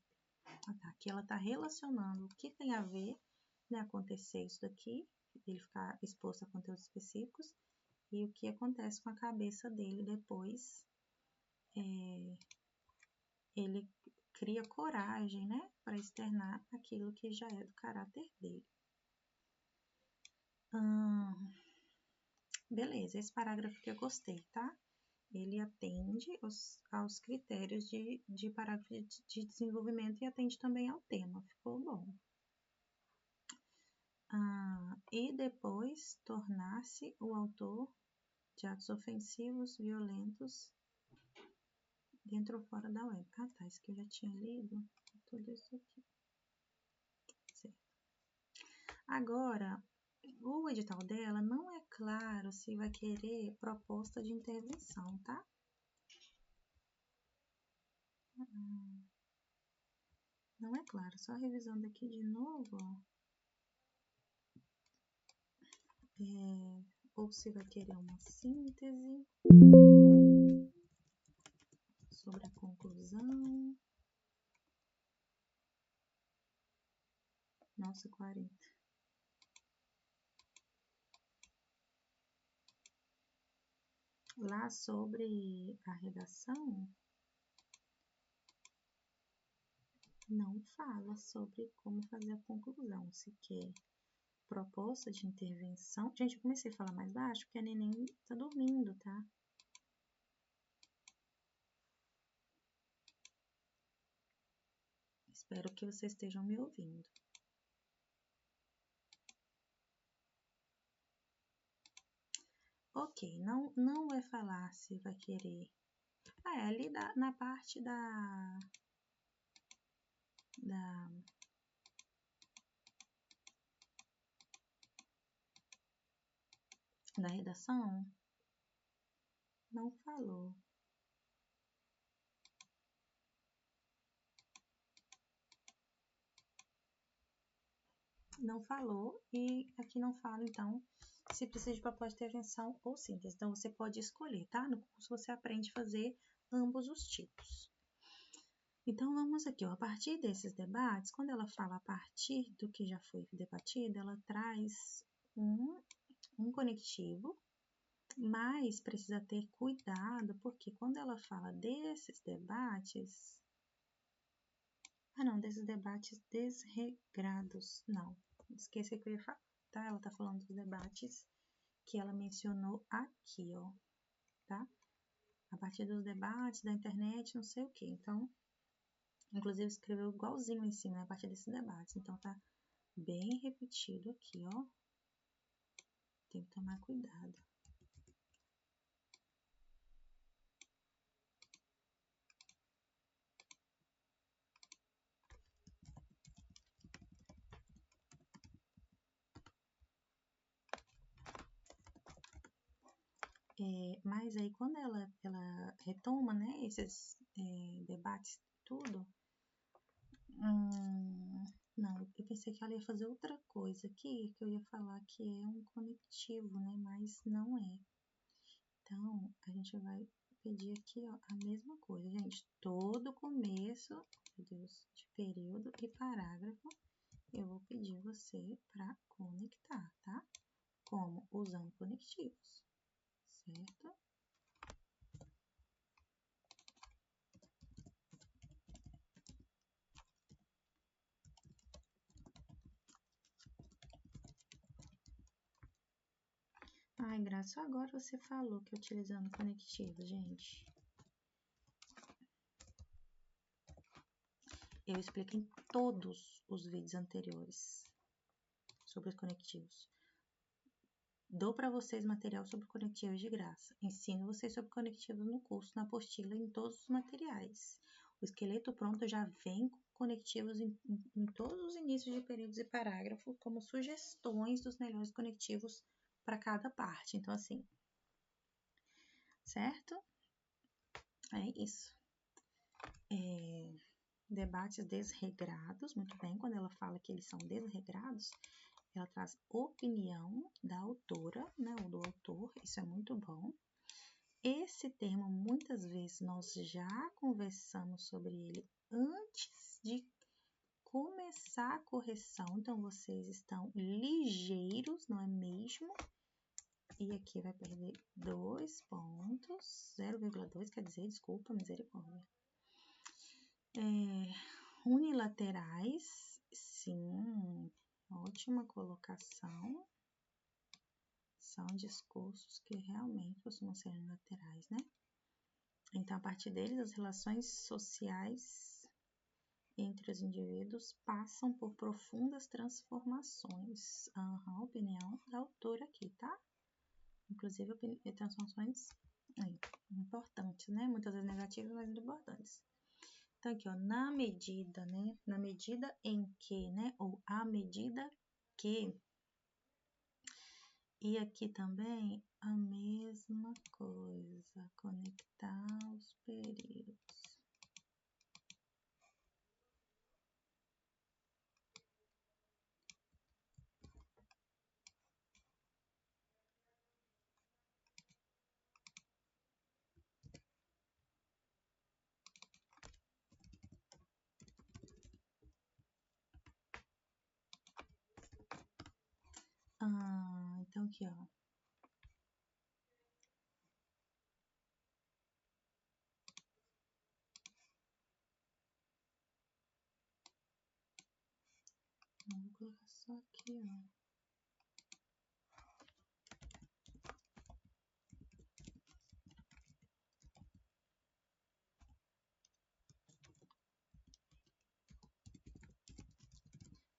Tá, aqui ela está relacionando o que tem a ver, né, acontecer isso daqui, ele ficar exposto a conteúdos específicos, e o que acontece com a cabeça dele depois, ele cria coragem, né, para externar aquilo que já é do caráter dele. Beleza, esse parágrafo que eu gostei, tá? Ele atende aos critérios de parágrafo de desenvolvimento e atende também ao tema, ficou bom. E depois tornar-se o autor de atos ofensivos, violentos, dentro ou fora da web. Tá, isso que eu já tinha lido, tudo isso aqui. Certo. Agora, o edital dela não é claro se vai querer proposta de intervenção, tá? Não é claro, só revisando aqui de novo, ó. Ou se vai querer uma síntese sobre a conclusão. Nossa, 40. Lá sobre a redação, não fala sobre como fazer a conclusão, se quer proposta de intervenção. Gente, eu comecei a falar mais baixo porque a neném tá dormindo, tá? Espero que vocês estejam me ouvindo. Ok, não vai falar se vai querer. Ali na parte da redação, não falou. Não falou e aqui não fala, então, se precisa de proposta de intervenção ou síntese. Então, você pode escolher, tá? No curso você aprende a fazer ambos os tipos. Então, vamos aqui, ó, a partir desses debates, quando ela fala a partir do que já foi debatido, ela traz um conectivo, mas precisa ter cuidado, porque quando ela fala desses debates... Ah, não, desses debates desregrados, não, esqueci o que eu ia falar, tá? Ela tá falando dos debates que ela mencionou aqui, ó, tá? A partir dos debates da internet, não sei o que, então... Inclusive, escreveu igualzinho em cima, né, a partir desses debates. Então, tá bem repetido aqui, ó. Tem que tomar cuidado. Mas aí, quando ela retoma, né, esses debates tudo... não, eu pensei que ela ia fazer outra coisa aqui, que eu ia falar que é um conectivo, né, mas não é. Então, a gente vai pedir aqui, ó, a mesma coisa, gente. Todo começo, meu Deus, de período e parágrafo, eu vou pedir você para conectar, tá? Como? Usando conectivos, certo? Ai, Graça, só agora você falou que utilizando conectivos, gente. Eu expliquei em todos os vídeos anteriores sobre os conectivos. Dou para vocês material sobre conectivos de graça. Ensino vocês sobre conectivos no curso, na apostila, em todos os materiais. O esqueleto pronto já vem com conectivos em todos os inícios de períodos e parágrafos, como sugestões dos melhores conectivos para cada parte. Então, assim, certo? É isso. Debates desregrados, muito bem, quando ela fala que eles são desregrados, ela traz opinião da autora, né, ou do autor, isso é muito bom. Esse termo, muitas vezes, nós já conversamos sobre ele antes de começar a correção, então vocês estão ligeiros, não é mesmo? E aqui vai perder 2 pontos, 0,2, quer dizer, desculpa, misericórdia. Unilaterais, sim, ótima colocação. São discursos que realmente costumam ser unilaterais, né? Então, a partir deles, as relações sociais entre os indivíduos passam por profundas transformações. Opinião da autora aqui, tá? Inclusive, transformações importantes, né? Muitas vezes negativas, mas muito importantes. Então, aqui, ó, na medida, né? Na medida em que, né? Ou à medida que. E aqui também a mesma coisa, conectar os períodos. Então aqui, ó. Vou colocar só aqui, ó.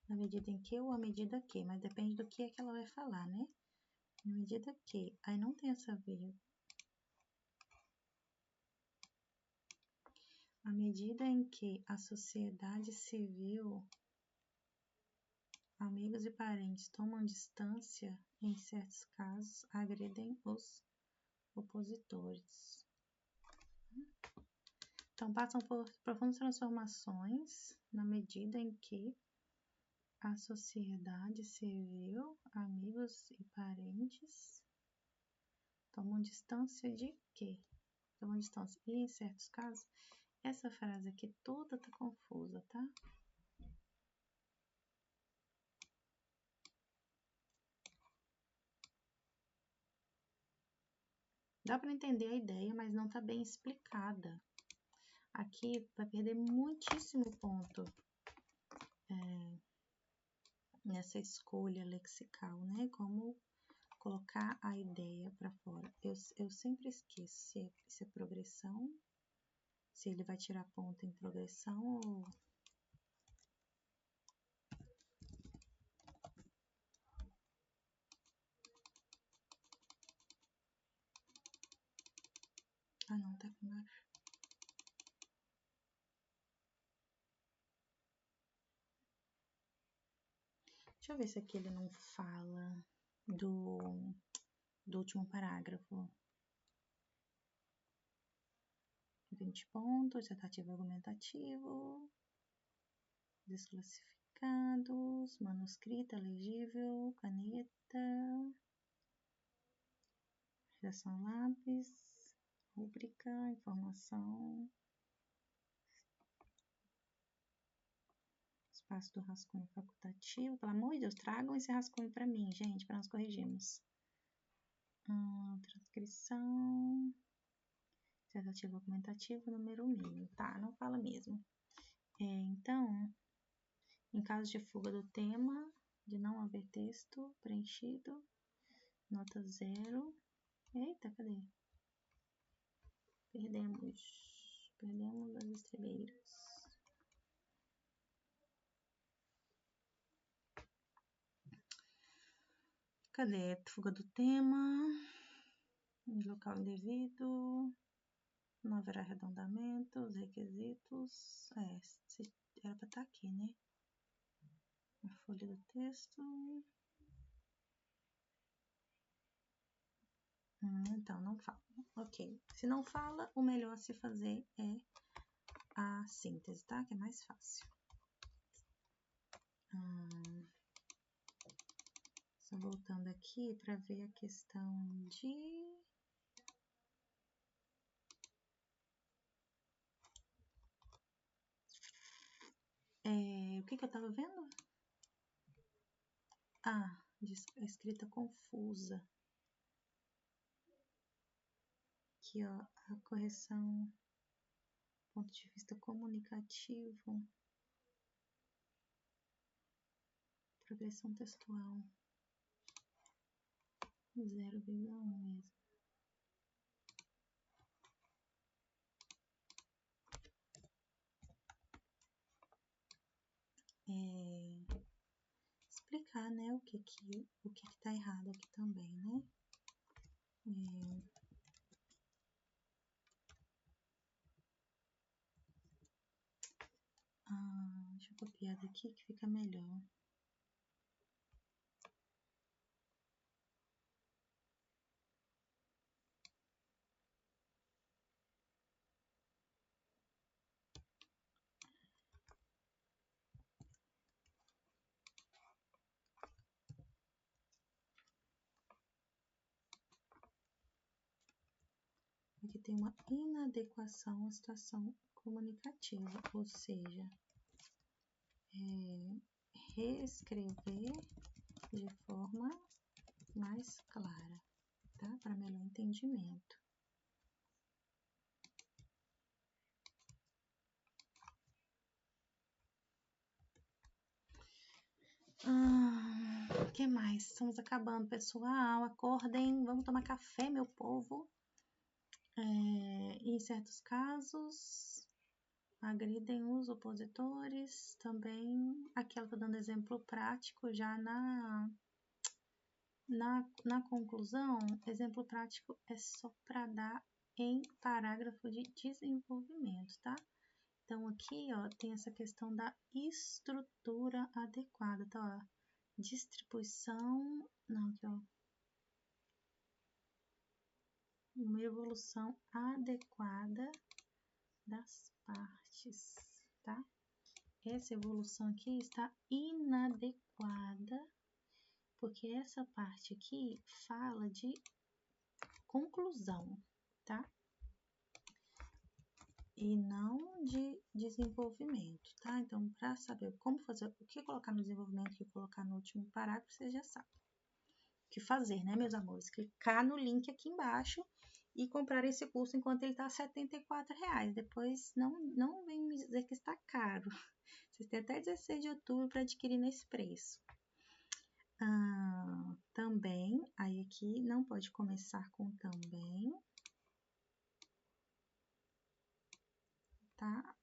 Na medida em que ou à medida que, mas depende do que é que ela vai falar, né? Na medida que, aí não tem essa vírgula. À medida em que a sociedade civil, amigos e parentes tomam distância, em certos casos, agredem os opositores. Então, passam por profundas transformações na medida em que a sociedade civil, amigos e parentes tomam distância de quê? Tomam distância. E em certos casos, Essa frase aqui toda tá confusa, tá? Dá para entender a ideia, mas não tá bem explicada. Aqui vai perder muitíssimo ponto nessa escolha lexical, né? Como colocar a ideia para fora. Eu sempre esqueço se é progressão, se ele vai tirar ponto em progressão ou... Ah, não, tá aqui embaixo. Deixa eu ver se aqui ele não fala do último parágrafo. 20 pontos, dissertativo argumentativo, desclassificados, manuscrita, legível, caneta, redação lápis, rúbrica, informação, espaço do rascunho facultativo. Pelo amor de Deus, tragam esse rascunho para mim, gente, para nós corrigirmos. Transcrição, dissertativo argumentativo, número mínimo. Tá, não fala mesmo. Então, em caso de fuga do tema, de não haver texto preenchido, nota 0. Eita, cadê? Perdemos as estribeiras. Cadê? Fuga do tema, local indevido, não haverá arredondamento, os requisitos. Era para estar aqui, né? A folha do texto. Então, não fala. Ok. Se não fala, o melhor a se fazer é a síntese, tá? Que é mais fácil. Só voltando aqui para ver a questão de... o que eu estava vendo? Ah, a escrita confusa. Aqui, ó, a correção, ponto de vista comunicativo, progressão textual, 0,1 mesmo. Explicar, né, o que tá errado aqui também, né? Deixa eu copiar daqui que fica melhor. Aqui tem uma inadequação à situação comunicativa, ou seja, reescrever de forma mais clara, tá? Para melhor entendimento. O que mais? Estamos acabando, pessoal. Acordem, vamos tomar café, meu povo. Em certos casos, agridem os opositores. Também, aqui ela está dando exemplo prático já na conclusão. Exemplo prático é só para dar em parágrafo de desenvolvimento, tá? Então, aqui, ó, tem essa questão da estrutura adequada, tá? Ó, distribuição, não, aqui, ó. Uma evolução adequada das partes, tá? Essa evolução aqui está inadequada, porque essa parte aqui fala de conclusão, tá? e não de desenvolvimento, tá? Então, para saber como fazer, o que colocar no desenvolvimento, o que colocar no último parágrafo, você já sabe. O que fazer, né, meus amores? Clicar no link aqui embaixo e comprar esse curso enquanto ele está R$ 74,00. Depois não vem me dizer que está caro. Vocês têm até 16 de outubro para adquirir nesse preço. Também, aí aqui não pode começar com também, tá?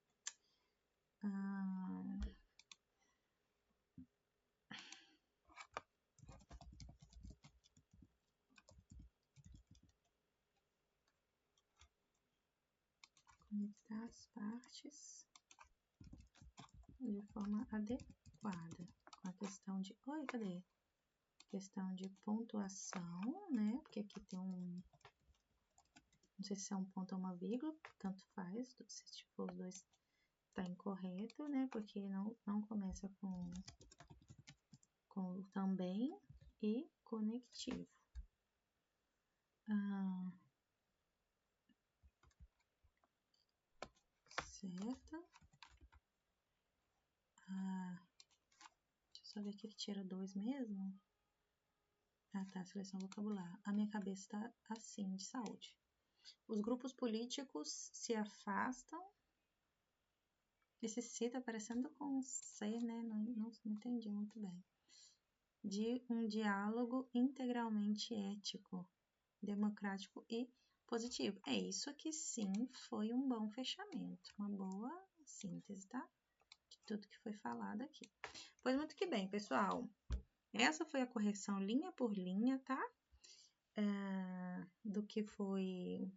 Conectar as partes de forma adequada. Com a questão de... Oi, cadê? Questão de pontuação, né? Porque aqui tem um... Não sei se é um ponto ou uma vírgula, tanto faz. Se for os dois, tá incorreto, né? Porque não começa com também e conectivo. Certo? Deixa eu só ver aqui que tira 2 mesmo. Tá, seleção vocabular. A minha cabeça tá assim, de saúde. Os grupos políticos se afastam. Esse C tá parecendo com C, né? Não entendi muito bem. De um diálogo integralmente ético, democrático e positivo. É isso aqui sim foi um bom fechamento, uma boa síntese, tá? De tudo que foi falado aqui. Pois muito que bem, pessoal. Essa foi a correção linha por linha, tá? Do que foi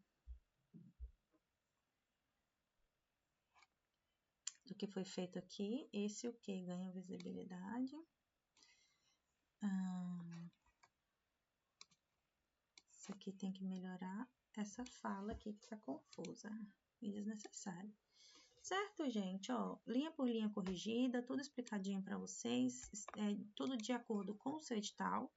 feito aqui. Esse o que ganha visibilidade. Isso aqui tem que melhorar essa fala aqui que tá confusa e desnecessária. Certo, gente? Ó, linha por linha corrigida, tudo explicadinho para vocês, tudo de acordo com o seu edital,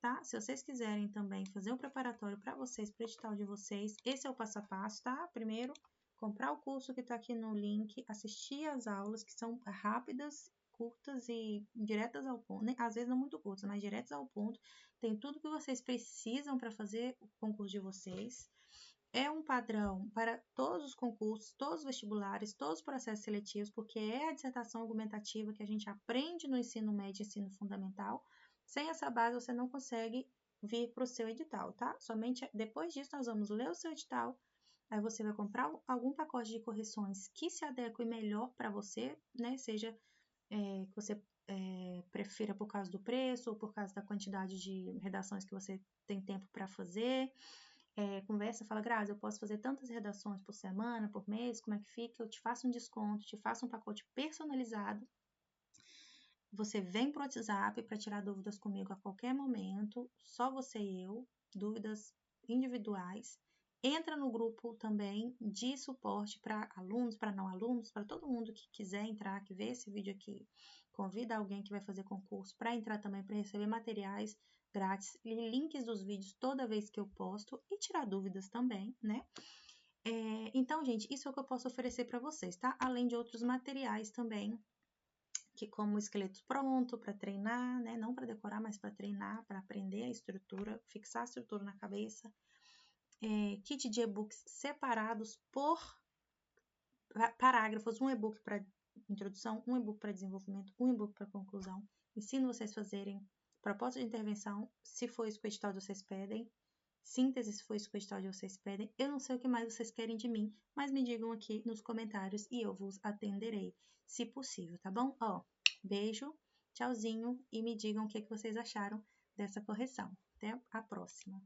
tá? Se vocês quiserem também fazer um preparatório para vocês, para o edital de vocês, esse é o passo a passo, tá? Primeiro, comprar o curso que está aqui no link, assistir às aulas que são rápidas, curtas e diretas ao ponto, né? Às vezes não muito curtas, mas diretas ao ponto. Tem tudo que vocês precisam para fazer o concurso de vocês. É um padrão para todos os concursos, todos os vestibulares, todos os processos seletivos, porque é a dissertação argumentativa que a gente aprende no ensino médio e ensino fundamental. Sem essa base, você não consegue vir para o seu edital, tá? Somente depois disso, nós vamos ler o seu edital, aí você vai comprar algum pacote de correções que se adeque melhor para você, né? Seja que você prefira por causa do preço ou por causa da quantidade de redações que você tem tempo para fazer. Conversa, fala, Grazi, eu posso fazer tantas redações por semana, por mês, como é que fica? Eu te faço um desconto, te faço um pacote personalizado. Você vem pro WhatsApp para tirar dúvidas comigo a qualquer momento, só você e eu, dúvidas individuais. Entra no grupo também de suporte para alunos, para não alunos, para todo mundo que quiser entrar, que vê esse vídeo aqui. Convida alguém que vai fazer concurso para entrar também, para receber materiais grátis e links dos vídeos toda vez que eu posto e tirar dúvidas também, né? Então, gente, isso é o que eu posso oferecer para vocês, tá? Além de outros materiais também, que como esqueleto pronto para treinar, né? Não para decorar, mas para treinar, para aprender a estrutura, fixar a estrutura na cabeça. Kit de e-books separados por parágrafos, um e-book para introdução, um e-book para desenvolvimento, um e-book para conclusão. Ensino vocês a fazerem proposta de intervenção, se for isso que o edital de vocês pedem, síntese, se for isso que o edital de vocês pedem. Eu não sei o que mais vocês querem de mim, mas me digam aqui nos comentários e eu vos atenderei, se possível, tá bom? Beijo, tchauzinho e me digam o que vocês acharam dessa correção. Até a próxima!